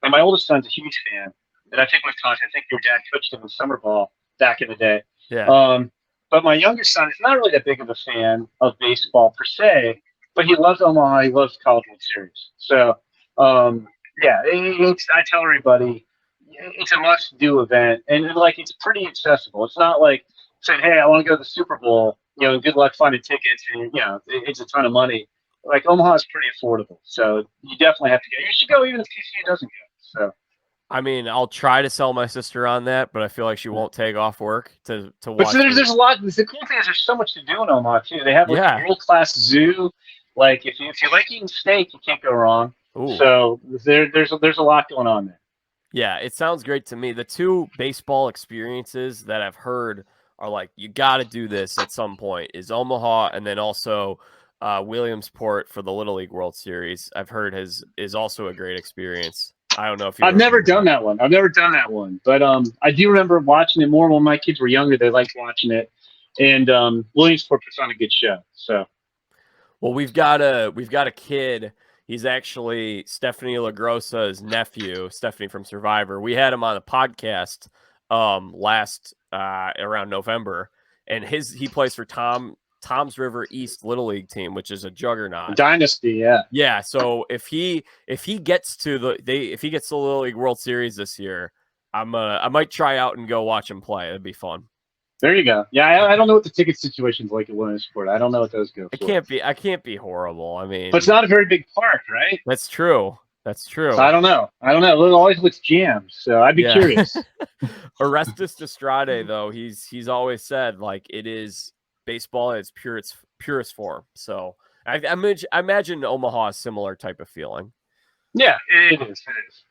and my oldest son's a huge fan. And I think we've talked. I think your dad coached him in summer ball back in the day. Yeah. But my younger son is not really that big of a fan of baseball per se, but he loves Omaha. He loves the College World Series. So I tell everybody it's a must-do event, and like, it's pretty accessible. It's not like saying, "Hey, I want to go to the Super Bowl." Good luck finding tickets, and it's a ton of money. Like, Omaha is pretty affordable, so you definitely have to go. You should go even if TCU doesn't go. So. I mean, I'll try to sell my sister on that, but I feel like she won't take off work to watch. But there's a lot. The cool thing is there's so much to do in Omaha too. They have a world-class zoo. Like, if you like eating steak, you can't go wrong. Ooh. So there's a lot going on there. Yeah, it sounds great to me. The 2 baseball experiences that I've heard are like, you got to do this at some point, is Omaha, and then also Williamsport for the Little League World Series. I've heard is also a great experience. I don't know if I've never done that one. But I do remember watching it more when my kids were younger. They liked watching it, and Williamsport puts on a good show. So, well, we've got a kid. He's actually Stephanie LaGrossa's nephew, Stephanie from Survivor. We had him on a podcast last around November, and he plays for Tom's River East Little League team, which is a juggernaut dynasty. Yeah. So if he gets to the Little League World Series this year, I might try out and go watch him play. It'd be fun. There you go. Yeah, I don't know what the ticket situation's like at Williamsport. I don't know what those go for. I can't be horrible. I mean, but it's not a very big park, right? That's true. So I don't know. It always looks jammed. So I'd be curious. Orestes Destrade, though, he's always said, like, it is baseball at its purest form. So I imagine Omaha is similar type of feeling. Yeah, it is. It is.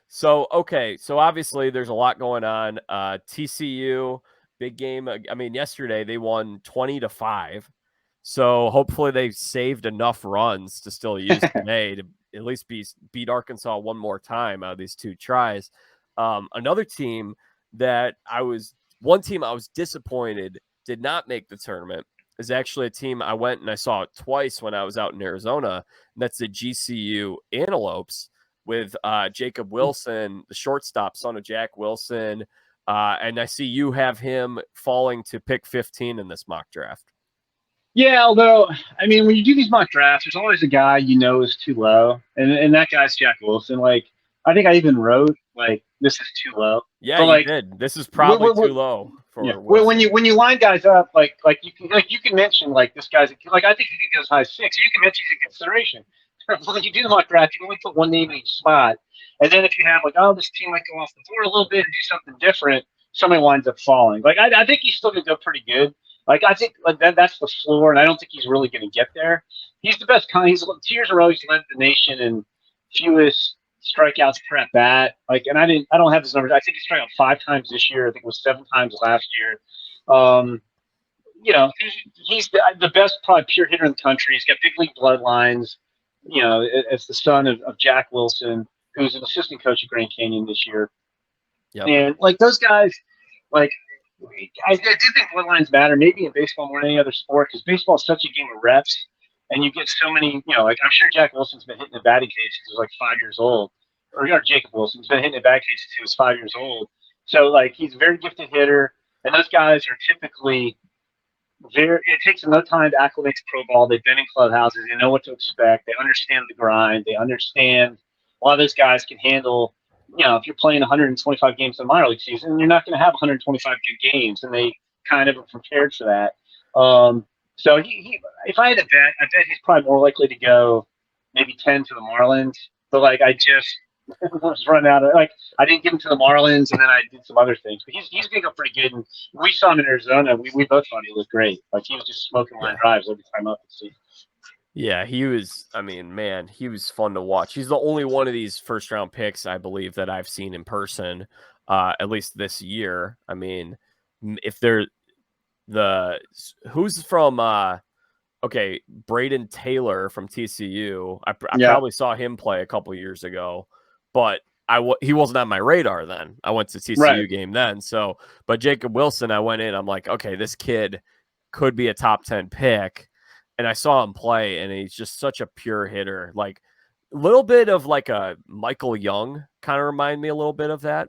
So, okay. So obviously there's a lot going on. TCU, big game. I mean, yesterday they won 20-5. So hopefully they saved enough runs to still use today to at least beat Arkansas one more time out of these two tries. Another team one team I was disappointed did not make the tournament is actually a team I went and I saw it twice when I was out in Arizona. And that's the GCU Antelopes with Jacob Wilson, the shortstop, son of Jack Wilson. And I see you have him falling to pick 15 in this mock draft. Yeah, although I mean, when you do these mock drafts, there's always a guy you know is too low, and that guy's Jack Wilson. Like, I think I even wrote like this is too low. Yeah, But you like, did. This is probably too low for Wilson. when you line guys up, like you can mention like this guy's like I think he could go as high as 6. You can mention he's in consideration. When you do the mock draft, you can only put one name in each spot, and then if you have like, oh, this team might go off the board a little bit and do something different, somebody winds up falling. Like I think he's still gonna go pretty good. Like I think like that's the floor, and I don't think he's really going to get there. He's the best kind. He's 2 years in a row. He's led the nation in fewest strikeouts per at bat. Like, and I don't have his numbers. I think he struck out 5 times this year. I think it was 7 times last year. You know, he's the best probably pure hitter in the country. He's got big league bloodlines. You know, as the son of Jack Wilson, who's an assistant coach at Grand Canyon this year. Yep. And like those guys, like. I do think bloodlines matter, maybe in baseball more than any other sport, because baseball is such a game of reps, and you get so many. You know, like I'm sure Jack Wilson's been hitting a batting cage since he was like 5 years old, or Jacob Wilson's been hitting a batting cage since he was 5 years old. So like he's a very gifted hitter, and those guys are typically very. It takes them no time to acclimate to pro ball. They've been in clubhouses. They know what to expect. They understand the grind. They understand. A lot of those guys can handle. You know, if you're playing 125 games in the minor league season, you're not going to have 125 good games, and they kind of are prepared for that. So he if I had to bet, I bet he's probably more likely to go maybe 10 to the Marlins. But like I just was running out of like I didn't give him to the Marlins, and then I did some other things. But he's going to go pretty good. And we saw him in Arizona. We both thought he looked great. Like he was just smoking line drives every time up the season. Yeah, he was. I mean, man, he was fun to watch. He's the only one of these first round picks, I believe, that I've seen in person, at least this year. I mean, if they're who's from, okay, Braden Taylor from TCU. I probably saw him play a couple years ago, but he wasn't on my radar then. I went to TCU game then. So, but Jacob Wilson, I went in. I'm like, okay, this kid could be a top 10 pick. And I saw him play, and he's just such a pure hitter. Like a little bit of like a Michael Young kind of remind me a little bit of that.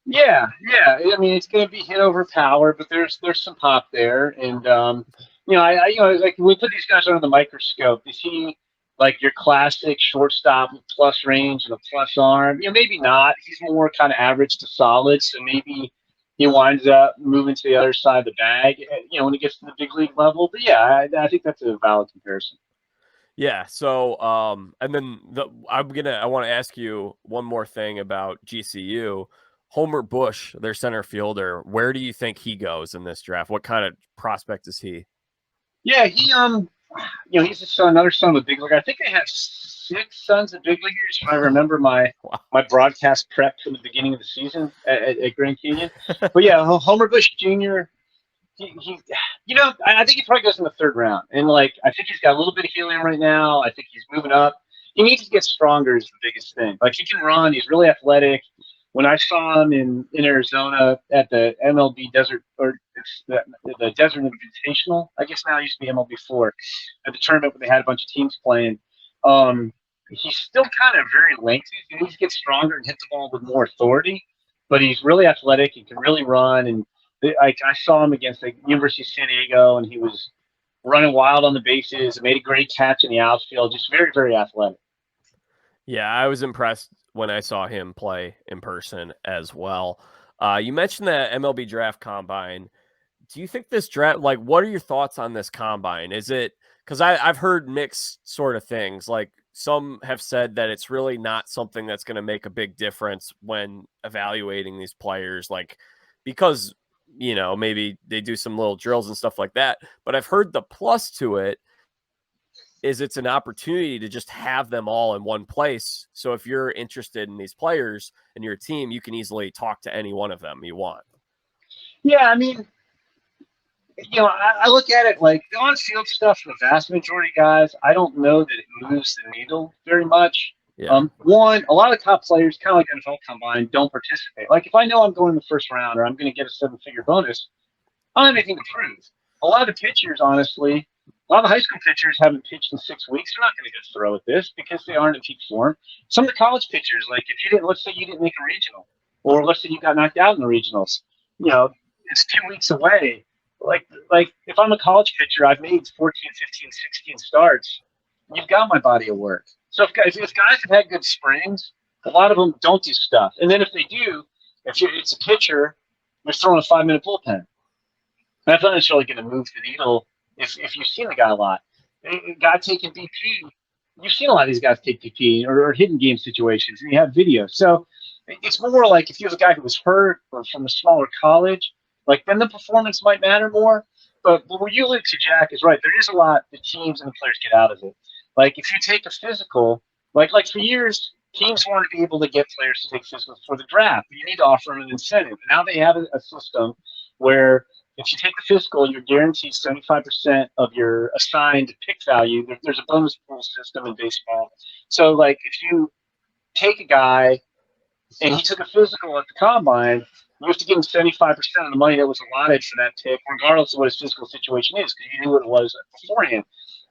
Yeah. I mean, it's going to be hit over power, but there's some pop there. And you know, I like when we put these guys under the microscope, is he like your classic shortstop with plus range and a plus arm? You know, maybe not. He's more kind of average to solid. So maybe he winds up moving to the other side of the bag, you know, when he gets to the big league level. But yeah, I think that's a valid comparison. Yeah. So, and then I want to ask you one more thing about GCU. Homer Bush, their center fielder. Where do you think he goes in this draft? What kind of prospect is he? Yeah, he you know, he's another son of a big leaguer. I think they have 6 sons of big leaguers. If I remember my broadcast prep from the beginning of the season at Grand Canyon. But yeah, Homer Bush Jr. He you know, I think he probably goes in the 3rd round. And like, I think he's got a little bit of helium right now. I think he's moving up. He needs to get stronger is the biggest thing. Like he can run. He's really athletic. When I saw him in Arizona at the MLB Desert or the Desert Invitational, I guess now it used to be MLB4, at the tournament where they had a bunch of teams playing. He's still kind of very lengthy. He needs to get stronger and hit the ball with more authority, but he's really athletic. He can really run. And I saw him against the University of San Diego, and he was running wild on the bases, made a great catch in the outfield, just very, very athletic. Yeah, I was impressed when I saw him play in person as well. You mentioned the MLB Draft Combine. Do you think this draft, like, what are your thoughts on this combine? Is it, because I've heard mixed sort of things. Like some have said that it's really not something that's going to make a big difference when evaluating these players, like, because, you know, maybe they do some little drills and stuff like that. But I've heard the plus to it is it's an opportunity to just have them all in one place. So if you're interested in these players and your team, you can easily talk to any one of them you want. Yeah, I mean, I look at it like the on-field stuff for the vast majority of guys, I don't know that it moves the needle very much. Yeah. One, a lot of top players, kind of like NFL Combine, don't participate. Like if I know I'm going in the first round or I'm going to get a 7-figure bonus, I don't have anything to prove. A lot of the pitchers, honestly, a lot of the high school pitchers haven't pitched in 6 weeks. They're not going to go throw at this because they aren't in peak form. Some of the college pitchers, like if you didn't, let's say you didn't make a regional, or let's say you got knocked out in the regionals, it's 2 weeks away. Like if I'm a college pitcher, I've made 14, 15, 16 starts. You've got my body of work. So if guys have had good springs, a lot of them don't do stuff. And then if they do, it's a pitcher, they're throwing a 5-minute bullpen. That's not necessarily going to move the needle if you've seen the guy a lot. A guy taking BP, you've seen a lot of these guys take BP or hidden game situations, and you have videos. So it's more like if you have a guy who was hurt or from a smaller college, like then the performance might matter more. But what you allude to, Jack, is right. There is a lot the teams and the players get out of it. Like if you take a physical, like for years, teams wanted to be able to get players to take physicals for the draft, but you need to offer them an incentive. And now they have a system where if you take the physical, you're guaranteed 75% of your assigned pick value. There's a bonus pool system in baseball. So like if you take a guy and he took a physical at the combine, you have to give him 75% of the money that was allotted for that pick, regardless of what his physical situation is, because you knew what it was beforehand.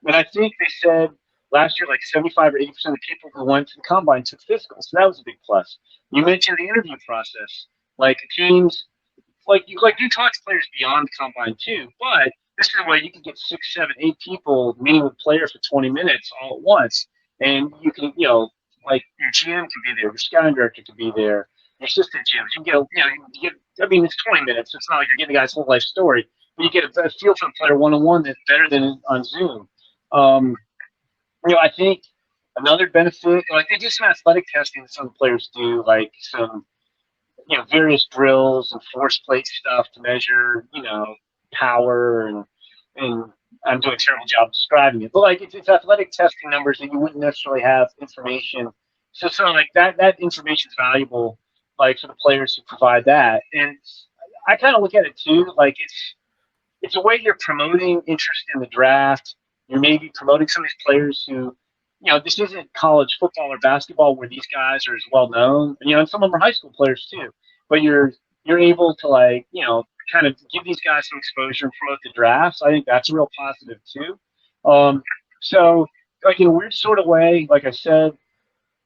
And I think they said last year, like 75 or 80% of the people who went to the combine took physicals. So that was a big plus. You mentioned the interview process. Like teams, like you talk to players beyond the combine too, but this is a way you can get 6, 7, 8 people meeting with a player for 20 minutes all at once. And you can, like your GM can be there, your scouting director can be there, your assistant GMs. You get, I mean, it's 20 minutes. It's not like you're getting the guy's whole life story, but you get a feel for the player one-on-one that's better than on Zoom. I think another benefit, like they do some athletic testing that some players do, like some, various drills and force plate stuff to measure, power and I'm doing a terrible job describing it, but like it's athletic testing numbers that you wouldn't necessarily have information. So like that information is valuable, like for the players who provide that. And I kind of look at it too, like it's a way you're promoting interest in the draft. You're maybe promoting some of these players who, this isn't college football or basketball where these guys are as well known. And some of them are high school players too. But you're able to kind of give these guys some exposure and promote the draft. So I think that's a real positive too. So like in a weird sort of way, like I said,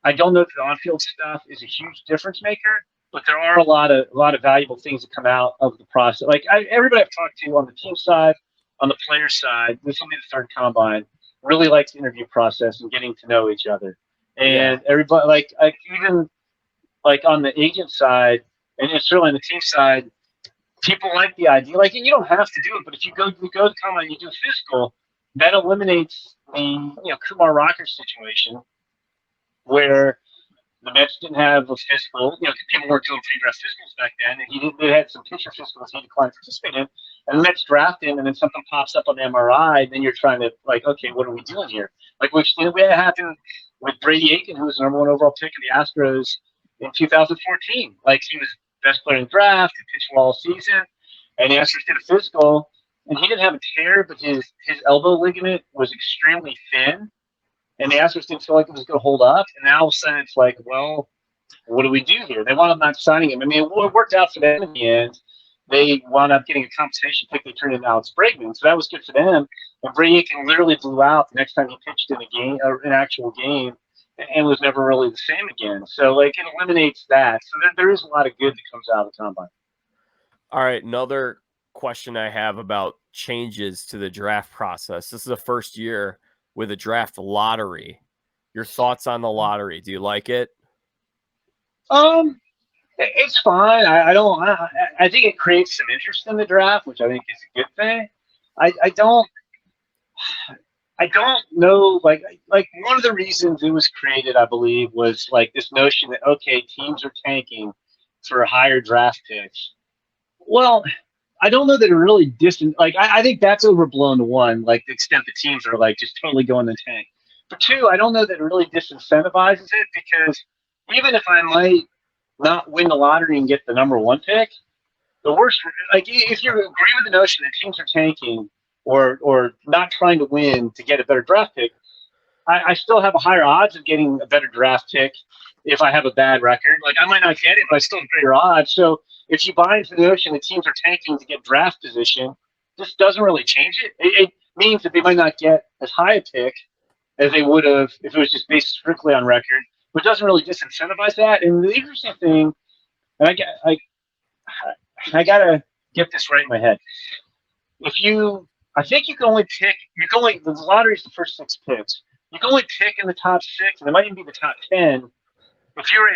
I don't know if the on-field stuff is a huge difference maker, but there are a lot of valuable things that come out of the process. Like everybody I've talked to on the team side, on the player side, this will be the third combine, really likes the interview process and getting to know each other. And everybody, like even like on the agent side, and certainly on the team side, people like the idea. Like you don't have to do it, but if you go to the combine and you do a physical, that eliminates the Kumar Rockers situation where the Mets didn't have a physical. People weren't doing pre-draft physicals back then, and they had some pitcher physicals he declined to participate in. And the Mets draft him, and then something pops up on the MRI. Then you're trying to okay, what are we doing here? Like we've seen it happen with Brady Aiken, who was the number 1 overall pick of the Astros in 2014. Like he was best player in the draft, he pitched well all season, and the Astros did a physical, and he didn't have a tear, but his elbow ligament was extremely thin. And the Astros didn't feel like it was going to hold up. And now all of a sudden it's like, well, what do we do here? They wound up not signing him. I mean, it worked out for them in the end. They wound up getting a compensation pick. They turned in Alex Bregman. So that was good for them. And Brady Aiken literally blew out the next time he pitched in a game, or an actual game, and was never really the same again. So, like, it eliminates that. So there is a lot of good that comes out of the combine. All right, another question I have about changes to the draft process. This is the first year with a draft lottery. Your thoughts on the lottery? Do you like it? It's fine. I think it creates some interest in the draft, which I think is a good thing. I don't know. Like one of the reasons it was created, I believe, was like this notion that okay, teams are tanking for higher draft picks. Well, I don't know that it really distant. Like I think that's overblown to one, like the extent the teams are like just totally going the tank. For two, I don't know that it really disincentivizes it because even if I might not win the lottery and get the number one pick, the worst, like if you agree with the notion that teams are tanking or not trying to win to get a better draft pick, I still have a higher odds of getting a better draft pick if I have a bad record. Like I might not get it, but I still have greater odds. So if you buy into the notion that teams are tanking to get draft position, this doesn't really change it. It means that they might not get as high a pick as they would have if it was just based strictly on record, but it doesn't really disincentivize that. And the interesting thing, and I gotta get this right in my head. I think you can only pick. The lottery is the first 6 picks. You can only pick in the top 6, and it might even be the top 10 if you're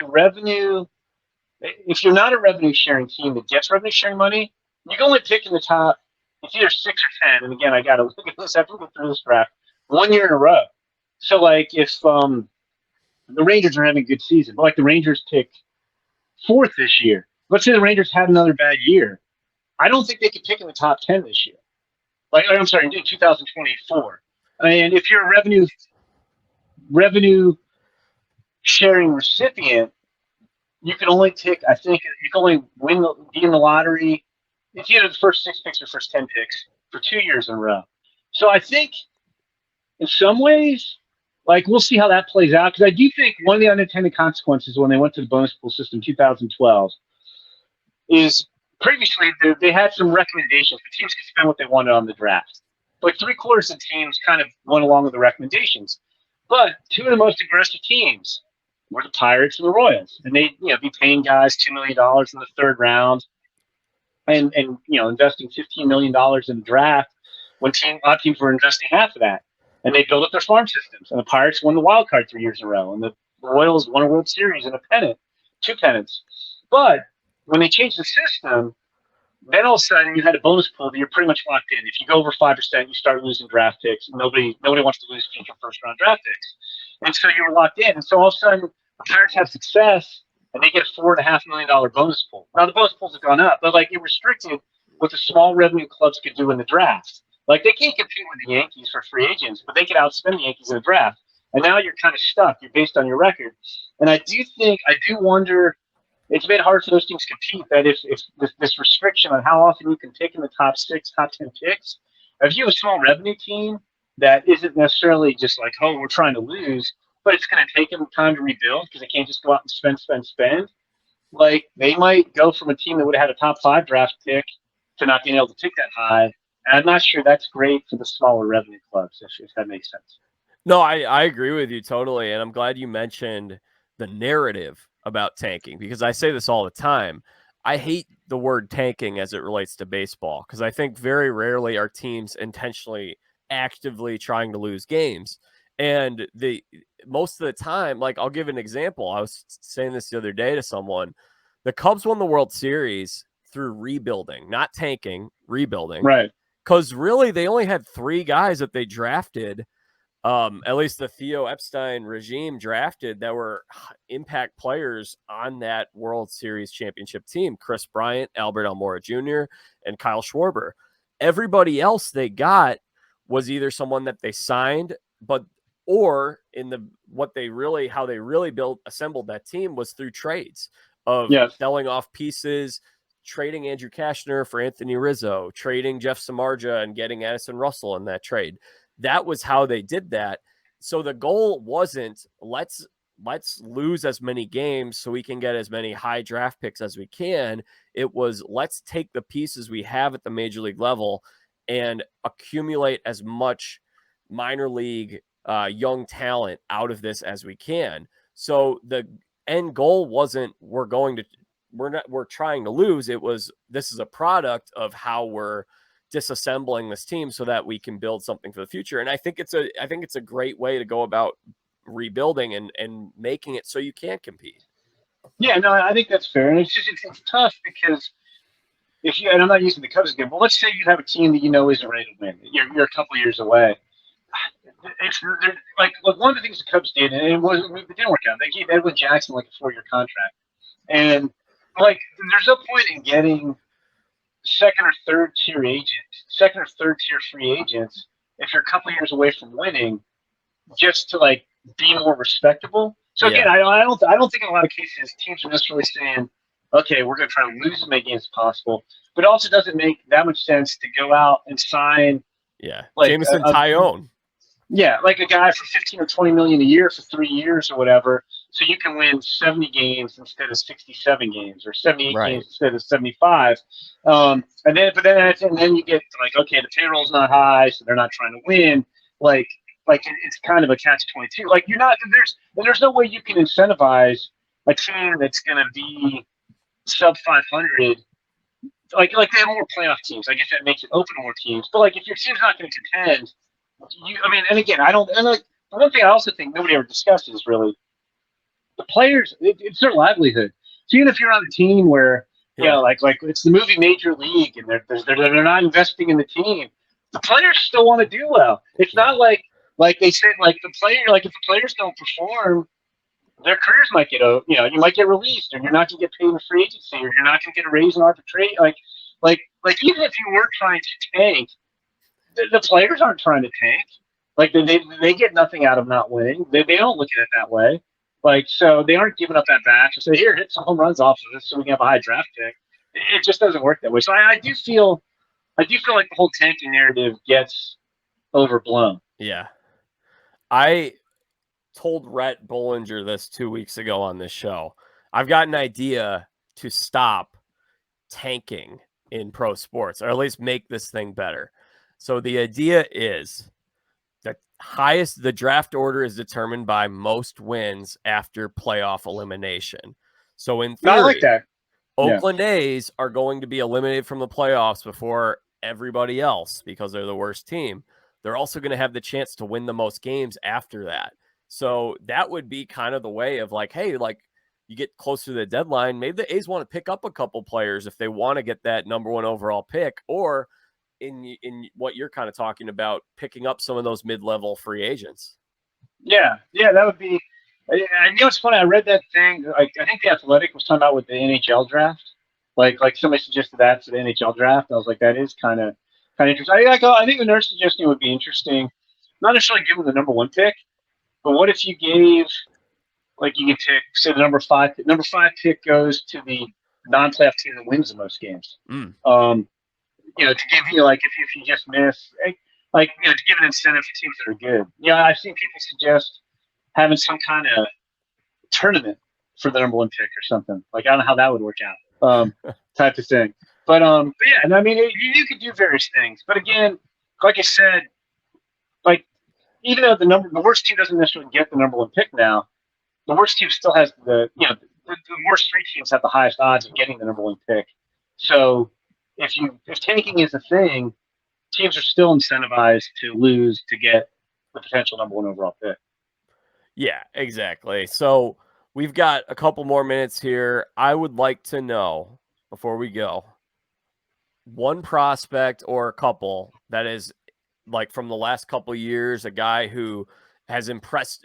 not a revenue sharing team that gets revenue sharing money. You can only pick in the top. It's either 6 or 10. And again, I got to look at this. I have to go through this draft 1 year in a row. So like if the Rangers are having a good season, but like the Rangers picked 4th this year. Let's say the Rangers had another bad year. I don't think they could pick in the top 10 this year. I'm sorry, in 2024. And if you're a revenue sharing recipient, you can only pick. I think you can only be in the lottery. It's either the first 6 picks or first 10 picks for 2 years in a row. So I think, in some ways, like we'll see how that plays out because I do think one of the unintended consequences when they went to the bonus pool system in 2012 is previously they had some recommendations. The teams could spend what they wanted on the draft. Like 3/4 of teams kind of went along with the recommendations. But 2 of the most aggressive teams were the Pirates and the Royals. And they'd be paying guys $2 million in the 3rd round and investing $15 million in the draft when a lot of teams were investing half of that. And they built up their farm systems. And the Pirates won the wild card 3 years in a row. And the Royals won a World Series and a pennant, 2 pennants. But when they changed the system, then all of a sudden you had a bonus pool that you're pretty much locked in. If you go over 5%, you start losing draft picks. Nobody wants to lose future first-round draft picks. And so you were locked in. And so all of a sudden the Pirates have success, and they get a $4.5 million bonus pool. Now the bonus pools have gone up, but like it restricted what the small revenue clubs could do in the draft. Like they can't compete with the Yankees for free agents, but they could outspend the Yankees in the draft. And now you're kind of stuck. You're based on your record. And I do wonder. It's made it hard for those teams to compete. That if this restriction on how often you can pick in the top 6, top 10 picks, if you have a small revenue team that isn't necessarily just like, oh, we're trying to lose, but it's going to take them time to rebuild because they can't just go out and spend. Like they might go from a team that would have had a top 5 draft pick to not being able to pick that high. And I'm not sure that's great for the smaller revenue clubs, if that makes sense. No, I agree with you totally. And I'm glad you mentioned the narrative about tanking because I say this all the time. I hate the word tanking as it relates to baseball because I think very rarely are teams intentionally actively trying to lose games. And most of the time, like I'll give an example. I was saying this the other day to someone. The Cubs won the World Series through rebuilding, not tanking, rebuilding. Right. Because really they only had 3 guys that they drafted. At least the Theo Epstein regime drafted that were impact players on that World Series championship team. Chris Bryant, Albert Almora Jr., and Kyle Schwarber. Everybody else they got was either someone that they signed, or in how they really assembled that team was through trades of selling off pieces, trading Andrew Kashner for Anthony Rizzo, trading Jeff Samardzija and getting Addison Russell in that trade. That was how they did that. So the goal wasn't let's lose as many games so we can get as many high draft picks as we can. It was let's take the pieces we have at the major league level and accumulate as much minor league young talent out of this as we can. So the end goal wasn't we're trying to lose. It was this is a product of how we're disassembling this team so that we can build something for the future. And I think it's a great way to go about rebuilding and making it so you can compete. Yeah, no, I think that's fair. And it's tough because and I'm not using the Cubs again, but let's say you have a team that isn't ready to win. You're a couple of years away. It's like one of the things the Cubs did, and it didn't work out. They gave Edwin Jackson like a 4-year contract. And like there's no point in getting second or third tier free agents, if you're a couple years away from winning, just to like be more respectable. So again, Yeah. I don't think in a lot of cases teams are necessarily saying, okay, we're going to try to lose as many games as possible. But it also doesn't make that much sense to go out and sign like Jameson Tyone. Yeah, like a guy for 15 or 20 million a year for 3 years or whatever, so you can win 70 games instead of 67 games or 78 Right. games instead of 75. And then you get to like, okay, the payroll's not high, so they're not trying to win. It's kind of a catch-22. Like there's no way you can incentivize a team that's going to be sub 500. Like they have more playoff teams. I guess that makes it open to more teams. But like if your team's not going to contend. And again, I don't. And like the one thing I also think nobody ever discusses is really the players. It's their livelihood. So even if you're on a team where like it's the movie Major League, and they're not investing in the team, the players still want to do well. It's not like they said like the player like if the players don't perform, their careers might get you might get released, or you're not going to get paid in free agency, or you're not going to get a raise in arbitration. Like even if you were trying to tank. The players aren't trying to tank. Like they get nothing out of not winning. They don't look at it that way. Like so they aren't giving up that back to say here hit some home runs off of this so we can have a high draft pick. It just doesn't work that way. So I do feel like the whole tanking narrative gets overblown. Yeah, I told Rhett Bollinger this 2 weeks ago on this show. I've got an idea to stop tanking in pro sports, or at least make this thing better. So the idea is that the draft order is determined by most wins after playoff elimination. So in theory, I like that. Oakland A's are going to be eliminated from the playoffs before everybody else because they're the worst team. They're also going to have the chance to win the most games after that. So that would be kind of the way of like, hey, like you get closer to the deadline, maybe the A's want to pick up a couple players if they want to get that number 1 overall pick, or in what you're kind of talking about, picking up some of those mid-level free agents. Yeah, that would be. It's funny. I read that thing. I think the Athletic was talking about with the NHL draft. Like somebody suggested that for the NHL draft. I was like, that is kind of interesting. I think the nurse suggestion would be interesting. Not necessarily giving the number 1 pick, but what if you gave, like, you could pick, say the number 5 pick goes to the non-playoff team that wins the most games. To give you like if you just miss, to give an incentive for teams that are good. Yeah, I've seen people suggest having some kind of tournament for the number 1 pick or something. Like I don't know how that would work out, type of thing. But yeah, and I mean you could do various things. But again, like I said, like even though the worst team doesn't necessarily get the number 1 pick now, the worst team still has the worst 3 teams have the highest odds of getting the number 1 pick. So if tanking is a thing, teams are still incentivized to lose to get the potential number 1 overall pick. Yeah, exactly. So we've got a couple more minutes here. I would like to know, before we go, one prospect or a couple that is like from the last couple of years, a guy who has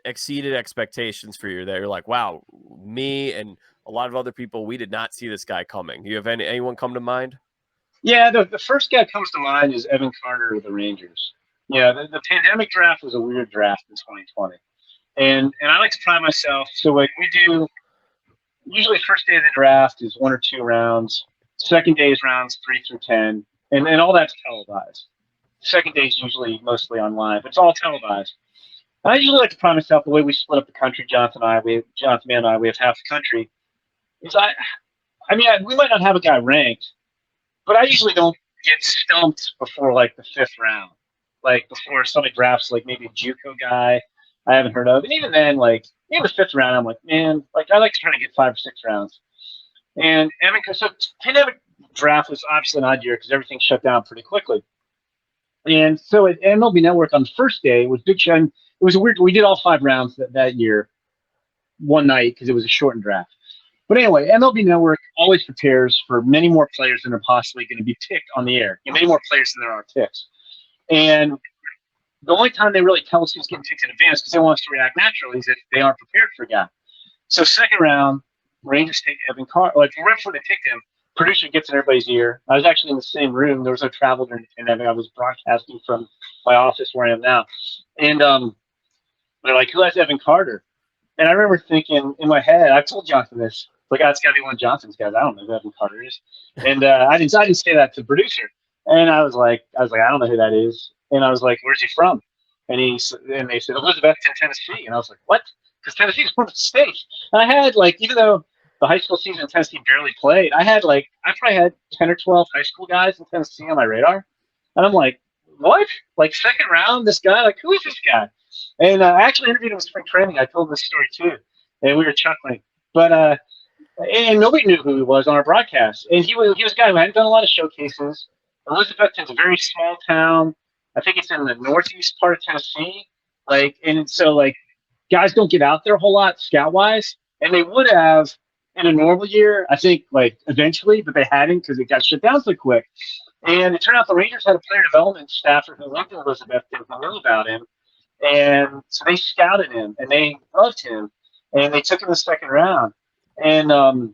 exceeded expectations for you that you're like, wow, me and a lot of other people, we did not see this guy coming. Do you have anyone come to mind? Yeah, the first guy that comes to mind is Evan Carter of the Rangers. Yeah, the pandemic draft was a weird draft in 2020. And I like to pride myself. So like we do, usually first day of the draft is 1 or 2 rounds. Second day is rounds 3 through 10. And all that's televised. Second day is usually mostly online, but it's all televised. And I usually like to pride myself the way we split up the country, Jonathan and I, we have half the country. Is we might not have a guy ranked, but I usually don't get stumped before like the 5th round, like before somebody drafts like maybe a JUCO guy I haven't heard of, and even then, like in the 5th round, I'm like, man, like I like to try to get 5 or 6 rounds. And so pandemic draft was obviously an odd year because everything shut down pretty quickly. And so at MLB Network on the first day, it was Big Show. It was weird. We did all 5 rounds that year, one night because it was a shortened draft. But anyway, MLB Network always prepares for many more players than are possibly going to be picked on the air. Many more players than there are picks. And the only time they really tell us who's getting picked in advance, because they want us to react naturally, is if they aren't prepared for a guy. So second round, Rangers take Evan Carter. Like right before they picked him, producer gets in everybody's ear. I was actually in the same room. There was no travel during the pandemic. I was broadcasting from my office where I am now. And they're like, who has Evan Carter? And I remember thinking in my head, I've told Johnson this, like, oh, it's got to be one of Johnson's guys. I don't know who Evan Carter is. And I didn't say that to the producer. And I was like, I don't know who that is. And I was like, where's he from? And they said, Elizabethton, Tennessee. And I was like, what? Because Tennessee's one of the states. And I had, like, even though the high school season in Tennessee barely played, I probably had 10 or 12 high school guys in Tennessee on my radar. And I'm like, what? Like, second round, this guy? Like, who is this guy? And I actually interviewed him in spring training. I told this story too, and we were chuckling. But and nobody knew who he was on our broadcast. And he was a guy who hadn't done a lot of showcases. Elizabethton's a very small town. I think it's in the northeast part of Tennessee. Like, and so like guys don't get out there a whole lot scout wise, and they would have in a normal year, I think, like eventually, but they hadn't because it got shut down so quick. And it turned out the Rangers had a player development staffer who lived in Elizabethton who knew about him. And so they scouted him, and they loved him, and they took him in the second round. And so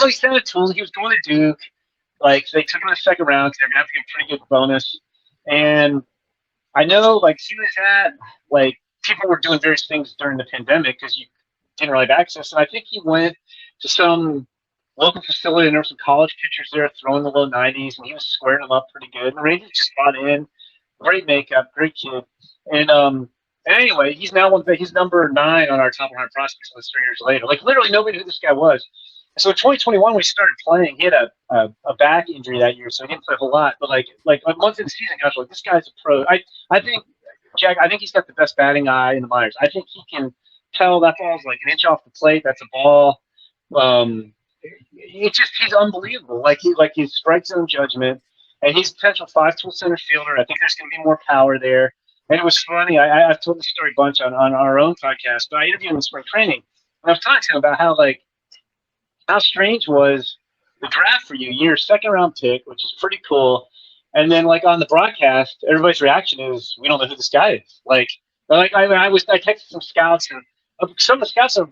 he sounded cool. He was going to Duke. Like, they took him in the second round because they're gonna have to get a pretty good bonus. And I know, like, he was at, like, people were doing various things during the pandemic because you didn't really have access. And I think he went to some local facility, and there were some college pitchers there throwing the low 90s, and he was squaring them up pretty good. And the Rangers just got in. Great makeup, great kid, and anyway, he's number 9 on our top 100 prospects list 3 years later. Like, literally nobody knew who this guy was. And so in 2021, we started playing. He had a back injury that year, so he didn't play a whole lot. But like a month into the season, guys were like, this guy's a pro. I think Jack. I think he's got the best batting eye in the minors. I think he can tell that ball's like an inch off the plate. That's a ball. He's unbelievable. Like he strikes zone judgment. And he's a potential 5-tool center fielder. I think there's going to be more power there. And it was funny. I've told this story a bunch on our own podcast, but I interviewed him in spring training. And I was talking to him about how strange was the draft for you. You're a second-round pick, which is pretty cool. And then, like, on the broadcast, everybody's reaction is, we don't know who this guy is. I texted some scouts, and some of the scouts I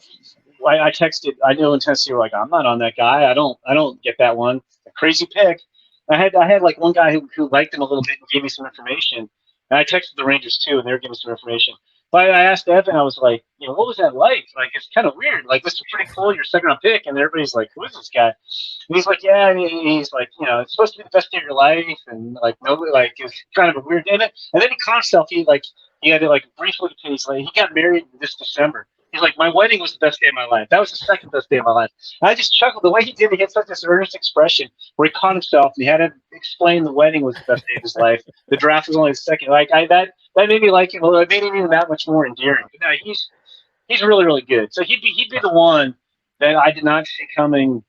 texted, I know in Tennessee were like, I'm not on that guy. I don't get that one. A crazy pick. I had like one guy who liked him a little bit and gave me some information, and I texted the Rangers too, and they were giving me some information. But I asked Evan, I was like, what was that like? Like, it's kind of weird. Like, this is pretty cool. You're second round pick, and everybody's like, who is this guy? And he's like, yeah, and he's like, it's supposed to be the best day of your life, and like nobody, like, it's kind of a weird day. And then he caught himself. He had to like briefly pace. Like, he got married this December. He's like, my wedding was the best day of my life. That was the second best day of my life. And I just chuckled. The way he did it, he had such this earnest expression where he caught himself and he had to explain the wedding was the best day of his life. The draft was only the second. Like, that made me like him. It made him even that much more endearing. But no, he's really, really good. So he'd be the one that I did not see coming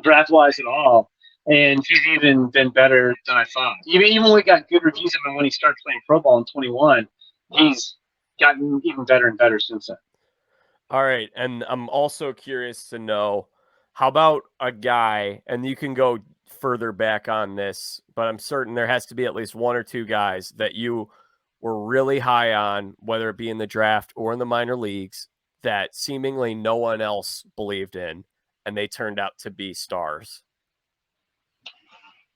draft wise at all. And he's even been better than I thought. Even when we got good reviews of him when he started playing pro ball in 21, he's gotten even better and better since then. All right. And I'm also curious to know, how about a guy, and you can go further back on this, but I'm certain there has to be at least one or two guys that you were really high on, whether it be in the draft or in the minor leagues, that seemingly no one else believed in, and they turned out to be stars.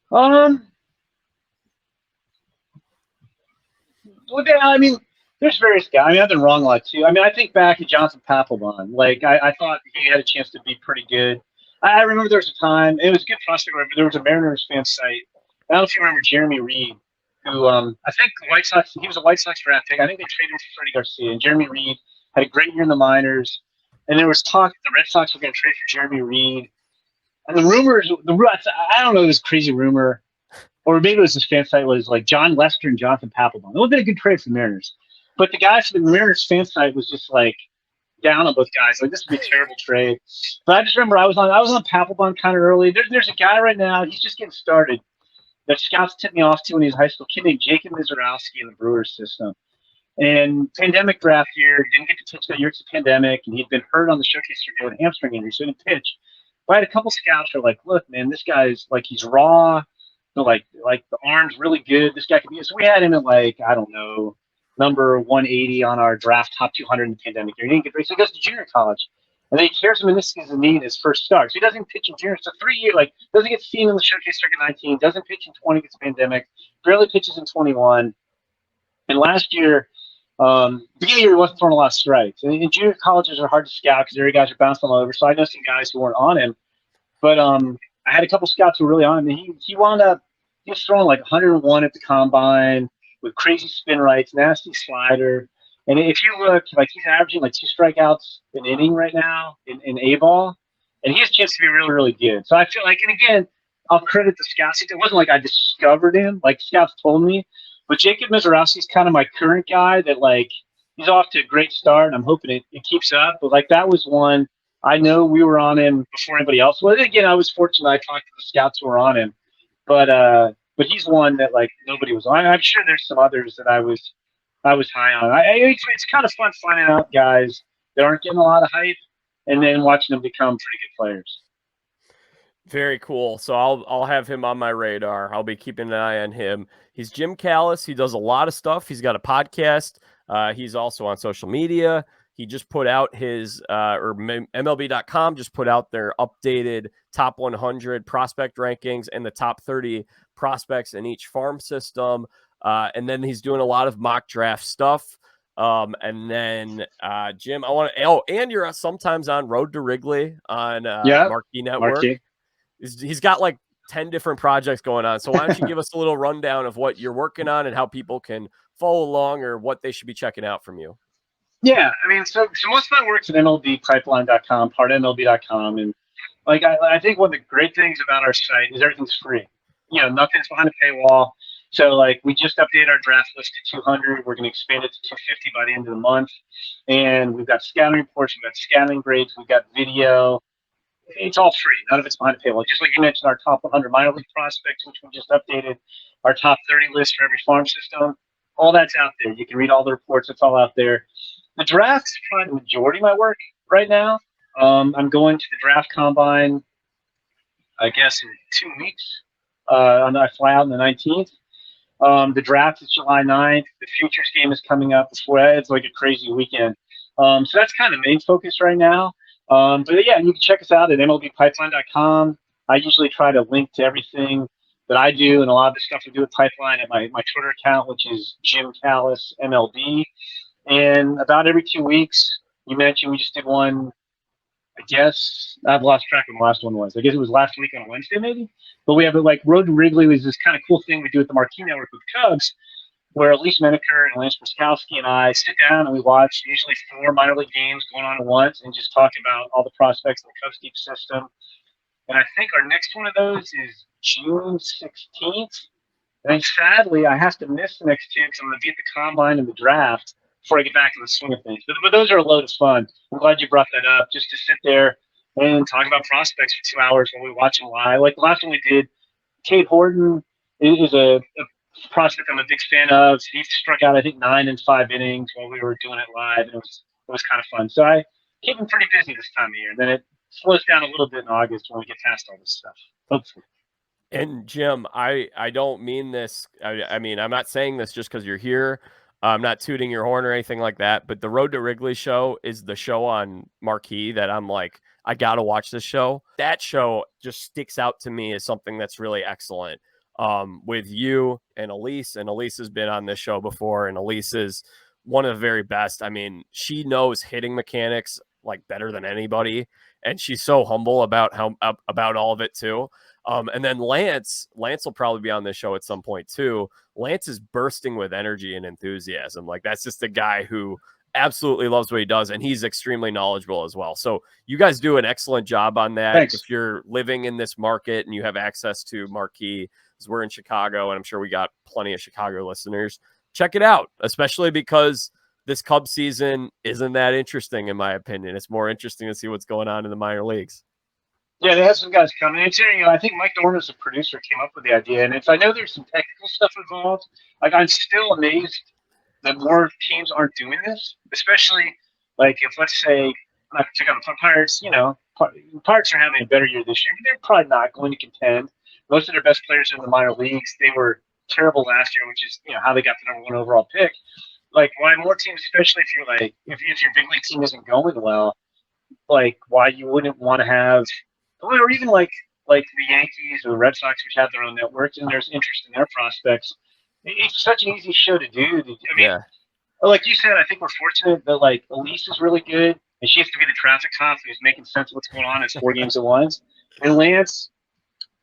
Well, I mean, there's various guys. I mean, I've been wrong a lot too. I mean, I think back to Johnson Papelbon. Like, I thought he had a chance to be pretty good. I remember there was a time, it was a good prospect, but there was a Mariners fan site. I don't know if you remember Jeremy Reed, who I think White Sox, he was a White Sox draft pick. I think they traded him for Freddie Garcia. And Jeremy Reed had a great year in the minors. And there was talk that the Red Sox were going to trade for Jeremy Reed. And the rumors, I don't know, this crazy rumor, or maybe it was this fan site, was like John Lester and Johnson Papelbon. It would have been a good trade for the Mariners. But the guy from the Mariners fan site was just like down on both guys. Like, this would be a terrible trade. But I just remember I was on Papelbon kind of early. There's a guy right now, he's just getting started, that scouts tipped me off to when he was in high school, a kid named Jacob Mizorowski in the Brewers system. And pandemic draft year, he didn't get to pitch that year. It's a pandemic, and he'd been hurt on the showcase circuit with a hamstring injury, so he didn't pitch. But I had a couple scouts who were like, look, man, this guy's like, he's raw. So like the arm's really good. This guy could be. So we had him at, like, I don't know, number 180 on our draft top 200 in the pandemic year. He didn't get ready, so he goes to junior college. And then he tears meniscus in the knee in his first start. So he doesn't pitch in junior. It's a 3 year, like, doesn't get seen in the showcase circuit 19, doesn't pitch in 20, gets pandemic, barely pitches in 21. And last year, beginning of the year, he wasn't throwing a lot of strikes. And junior colleges are hard to scout because every guys are bouncing all over. So I know some guys who weren't on him. But I had a couple scouts who were really on him. And he wound up, he was throwing like 101 at the combine with crazy spin rights, nasty slider. And if you look, like, he's averaging like 2 strikeouts an inning right now in A-ball. And he has a chance to be really, really good. So I feel like, and again, I'll credit the scouts. It wasn't like I discovered him, like scouts told me. But Jacob Mizorowski's kind of my current guy that, like, he's off to a great start, and I'm hoping it keeps up. But, like, that was one I know we were on him before anybody else was. Again, I was fortunate I talked to the scouts who were on him. But he's one that, like, nobody was on. I'm sure there's some others that I was high on. It's kind of fun finding out guys that aren't getting a lot of hype and then watching them become pretty good players. Very cool. So I'll have him on my radar. I'll be keeping an eye on him. He's Jim Callis. He does a lot of stuff. He's got a podcast. He's also on social media. He just put out his or MLB.com just put out their updated top 100 prospect rankings and the top 30 prospects in each farm system. And then he's doing a lot of mock draft stuff. And then Jim, and you're sometimes on Road to Wrigley on Marquee Network. Marquee. He's got like 10 different projects going on. So why don't you give us a little rundown of what you're working on and how people can follow along or what they should be checking out from you? Yeah, I mean, so most of my work's at MLBpipeline.com, part of MLB.com. And, like, I think one of the great things about our site is everything's free. You know, nothing's behind a paywall. So, like, we just updated our draft list to 200. We're going to expand it to 250 by the end of the month. And we've got scouting reports, we've got scouting grades, we've got video. It's all free. None of it's behind a paywall. Just like you mentioned, our top 100 minor league prospects, which we just updated, our top 30 list for every farm system. All that's out there. You can read all the reports. It's all out there. The draft's probably the majority of my work right now. I'm going to the draft combine, I guess, in 2 weeks. I fly out on the 19th. The draft is July 9th. The futures game is coming up before that. It's like a crazy weekend. So that's kind of the main focus right now. But yeah, you can check us out at MLBpipeline.com. I usually try to link to everything that I do and a lot of the stuff we do with Pipeline at my Twitter account, which is Jim Callis MLB. And about every 2 weeks, you mentioned we just did one. I guess I've lost track of when the last one was. I guess it was last week on a Wednesday, maybe. But we have like Road to Wrigley was this kind of cool thing we do at the Marquee Network with Cubs, where Elise Menaker and Lance Bruskowski and I sit down and we watch usually 4 minor league games going on at once and just talk about all the prospects in the Cubs deep system. And I think our next one of those is June 16th. And sadly, I have to miss the next 2 because I'm going to be at the combine and the draft before I get back in the swing of things. But those are a load of fun. I'm glad you brought that up, just to sit there and talk about prospects for 2 hours when we watch them live. Like the last one we did, Cade Horton is a prospect I'm a big fan of. He struck out, I think, 9 in 5 innings while we were doing it live, and it was kind of fun. So I keep him pretty busy this time of year. And then it slows down a little bit in August when we get past all this stuff, hopefully. And Jim, I don't mean this. I mean, I'm not saying this just because you're here. I'm not tooting your horn or anything like that. But the Road to Wrigley show is the show on Marquee that I'm like, I got to watch this show. That show just sticks out to me as something that's really excellent. With you and Elise has been on this show before, and Elise is one of the very best. I mean, she knows hitting mechanics like better than anybody, and she's so humble about about all of it too. And then Lance will probably be on this show at some point too. Lance is bursting with energy and enthusiasm. Like, that's just a guy who absolutely loves what he does, and he's extremely knowledgeable as well. So you guys do an excellent job on that. Thanks. If you're living in this market and you have access to Marquee, because we're in Chicago, and I'm sure we got plenty of Chicago listeners, check it out, especially because this Cubs season isn't that interesting, in my opinion. It's more interesting to see what's going on in the minor leagues. Yeah, they have some guys coming. It's, I think Mike Dorn, as a producer, came up with the idea, and I know there's some technical stuff involved. Like, I'm still amazed that more teams aren't doing this, especially like if, let's say, not to pick on the Pirates. Pirates are having a better year this year, but they're probably not going to contend. Most of their best players are in the minor leagues. They were terrible last year, which is how they got the number 1 overall pick. Like, why more teams, especially if your big league team isn't going well, like why you wouldn't want to have, or even like the Yankees or the Red Sox, which have their own networks, and there's interest in their prospects. It's such an easy show to do. I mean, Yeah. like you said, I think we're fortunate that like Elise is really good, and she has to be the traffic cop who's making sense of what's going on. It's 4 games at once, and Lance,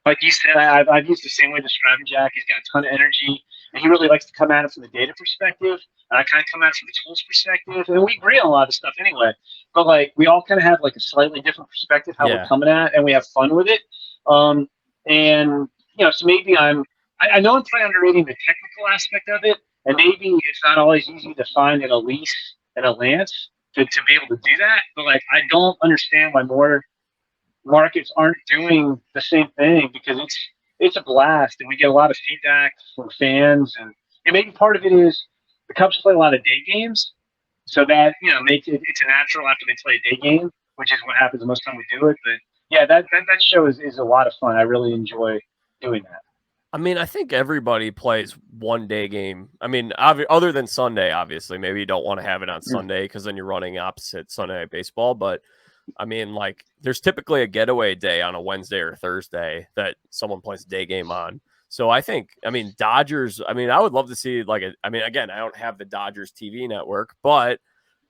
like you said, I've used the same way to describe Jack. He's got a ton of energy, and he really likes to come at it from the data perspective. And I kind of come at it from the tools perspective, and we agree on a lot of stuff anyway. But like we all kind of have like a slightly different perspective how we're Yeah. coming at, and we have fun with it. Um, and so maybe I know I'm probably underrating the technical aspect of it, and maybe it's not always easy to find an Elise and a Lance to be able to do that. But like I don't understand why more markets aren't doing the same thing, because it's a blast and we get a lot of feedback from fans, and maybe part of it is the Cubs play a lot of day games, so that makes it's a natural after they play a day game, which is what happens most time we do it. But yeah, that show is a lot of fun. I really enjoy doing that. I mean, I think everybody plays one day game. I mean, other than Sunday, obviously. Maybe you don't want to have it on Sunday because then you're running opposite Sunday Night Baseball. But I mean, like, there's typically a getaway day on a Wednesday or Thursday that someone plays a day game on. So I think, I mean, Dodgers, I mean, I would love to see, like, I mean, again, I don't have the Dodgers TV network, but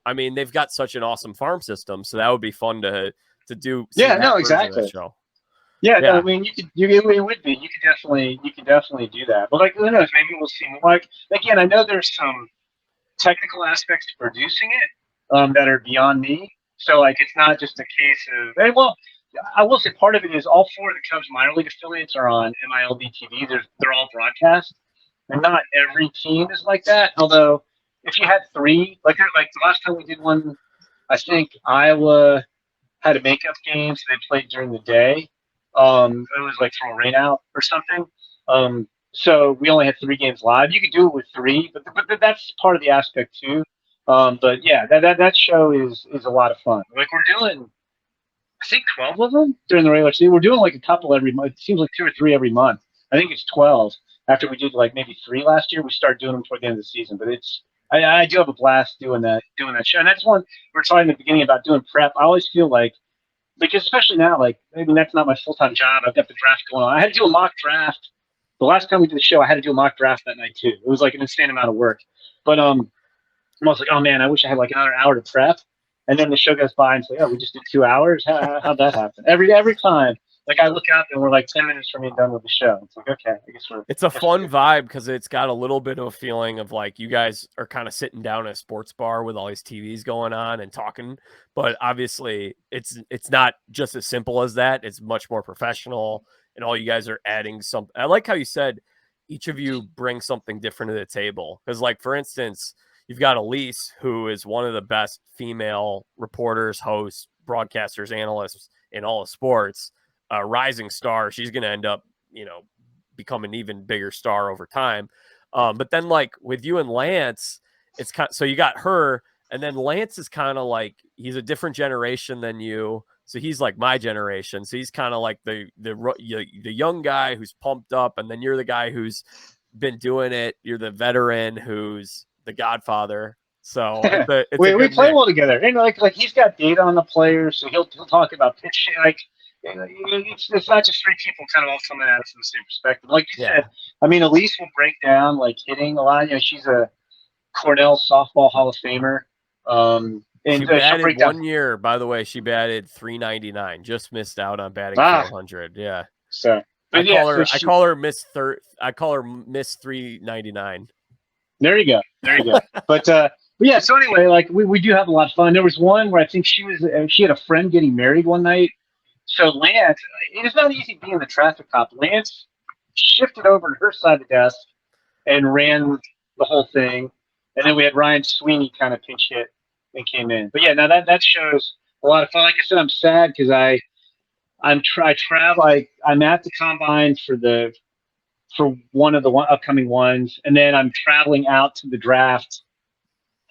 I mean, they've got such an awesome farm system. So that would be fun to do. See Yeah, that no, version of exactly. that show. Yeah, no, I Yeah. mean, it would be. You could definitely do that. But like, who knows? Maybe we'll see more. Like, again, I know there's some technical aspects to producing it that are beyond me. So like, it's not just a case of well, I will say part of it is all 4 of the Cubs minor league affiliates are on MLB TV. They're all broadcast, and not every team is like that. Although, if you had 3, like the last time we did one, I think Iowa had a makeup game, so they played during the day. It was like for a rain out or something. So we only had 3 games live. You could do it with 3, but that's part of the aspect too. But yeah, that show is a lot of fun. Like we're doing, I think 12 of them during the regular season. We're doing like a couple every month. It seems like 2 or 3 every month. I think it's 12. After we did like maybe 3 last year, we started doing them toward the end of the season. But I do have a blast doing that show. And that's one we were talking in the beginning about doing prep. I always feel like, because especially now, like maybe that's not my full time job. I've got the draft going on. I had to do a mock draft. The last time we did the show, I had to do a mock draft that night too. It was like an insane amount of work. But I was like, oh man, I wish I had like another hour to prep. And then the show goes by and it's like, oh, we just did 2 hours. How'd that happen? Every time, like I look up and we're like 10 minutes from being done with the show. It's like, okay, I guess we're. It's a fun vibe because it's got a little bit of a feeling of like you guys are kind of sitting down at a sports bar with all these TVs going on and talking. But obviously, it's not just as simple as that. It's much more professional, and all you guys are adding some. I like how you said each of you bring something different to the table. Because, like for instance, you've got Elise, who is one of the best female reporters, hosts, broadcasters, analysts in all of sports. A rising star. She's going to end up, become an even bigger star over time. But then like with you and Lance, it's kind of, so you got her, and then Lance is kind of like, he's a different generation than you. So he's like my generation. So he's kind of like the young guy who's pumped up, and then you're the guy who's been doing it. You're the veteran who's the godfather. So it's a we good play mix. well together. And like he's got data on the players, so he'll talk about pitch. Like it's not just 3 people kind of all coming at us from the same perspective. Like you said, I mean, Elise will break down like hitting a lot. She's a Cornell softball Hall of Famer. And She she'll break batted down. 1 year, by the way. She batted 399. Just missed out on batting Ah, 400. Yeah, so I but yeah, call so her. I she. call her Miss I call her Miss 399. There you go. But yeah. So anyway, like we do have a lot of fun. There was one where I think she had a friend getting married one night. So Lance, it's not easy being the traffic cop. Lance shifted over to her side of the desk and ran the whole thing. And then we had Ryan Sweeney kind of pinch hit and came in. But yeah, now that shows a lot of fun. Like I said, I'm sad because I'm at the combine for one of the upcoming ones, and then I'm traveling out to the draft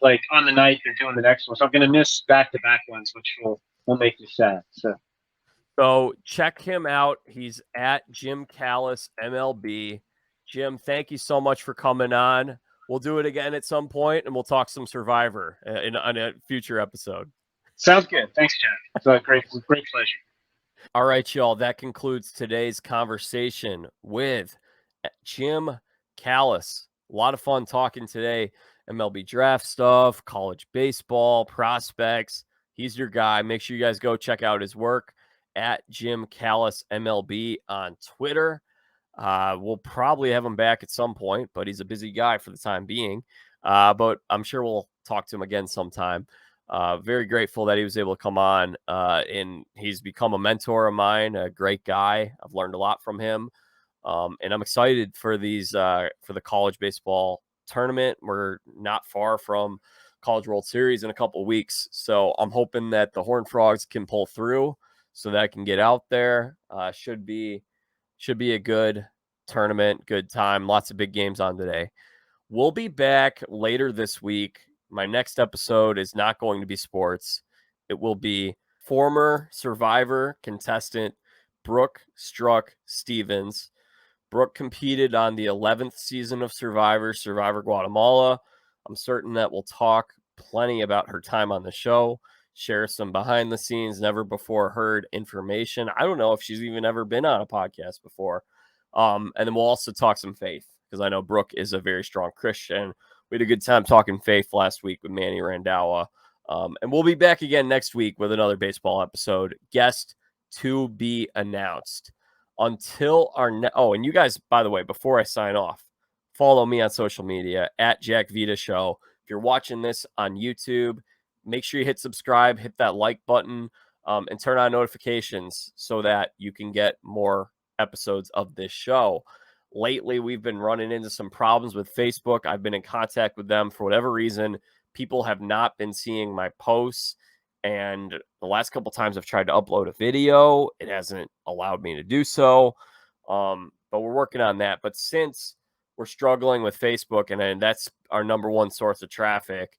like on the night they're doing the next one. So I'm going to miss back-to-back ones, which will make me sad. So check him out. He's at Jim Callis MLB. Jim, thank you so much for coming on. We'll do it again at some point, and we'll talk some Survivor on a future episode. Sounds good. Thanks, Jack. It's a great pleasure. All right, y'all. That concludes today's conversation with Jim Callis. A lot of fun talking today. MLB draft stuff, college baseball, prospects. He's your guy. Make sure you guys go check out his work at Jim Callis MLB on Twitter. We'll probably have him back at some point, but he's a busy guy for the time being. But I'm sure we'll talk to him again sometime. Very grateful that he was able to come on, and he's become a mentor of mine, a great guy. I've learned a lot from him, and I'm excited for these for the college baseball tournament. We're not far from College World Series in a couple of weeks, so I'm hoping that the Horned Frogs can pull through so that I can get out there. Should be a good tournament, good time. Lots of big games on today. We'll be back later this week. My next episode is not going to be sports. It will be former Survivor contestant Brooke Struck Stevens. Brooke competed on the 11th season of Survivor Guatemala. I'm certain that we'll talk plenty about her time on the show, share some behind the scenes, never before heard information. I don't know if she's even ever been on a podcast before. And then we'll also talk some faith, because I know Brooke is a very strong Christian. We had a good time talking faith last week with Manny Randawa. And we'll be back again next week with another baseball episode. Guest to be announced. Until our and you guys, by the way, before I sign off, follow me on social media at Jack Vita Show. If you're watching this on YouTube, make sure you hit subscribe, hit that like button, and turn on notifications so that you can get more episodes of this show. Lately, we've been running into some problems with Facebook. I've been in contact with them for whatever reason. People have not been seeing my posts. And the last couple times I've tried to upload a video, it hasn't allowed me to do so. But we're working on that. But since we're struggling with Facebook, and that's our number one source of traffic,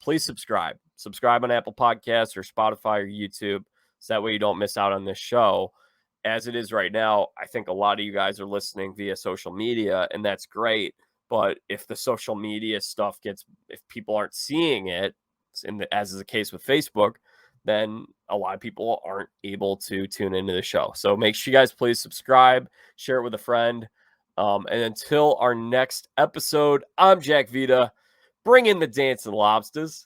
please subscribe. Subscribe on Apple Podcasts or Spotify or YouTube, so that way you don't miss out on this show. As it is right now, I think a lot of you guys are listening via social media, and that's great. But if the social media stuff if people aren't seeing it, as is the case with Facebook, then a lot of people aren't able to tune into the show. So make sure you guys please subscribe, share it with a friend. And until our next episode, I'm Jack Vita. Bring in the dancing lobsters.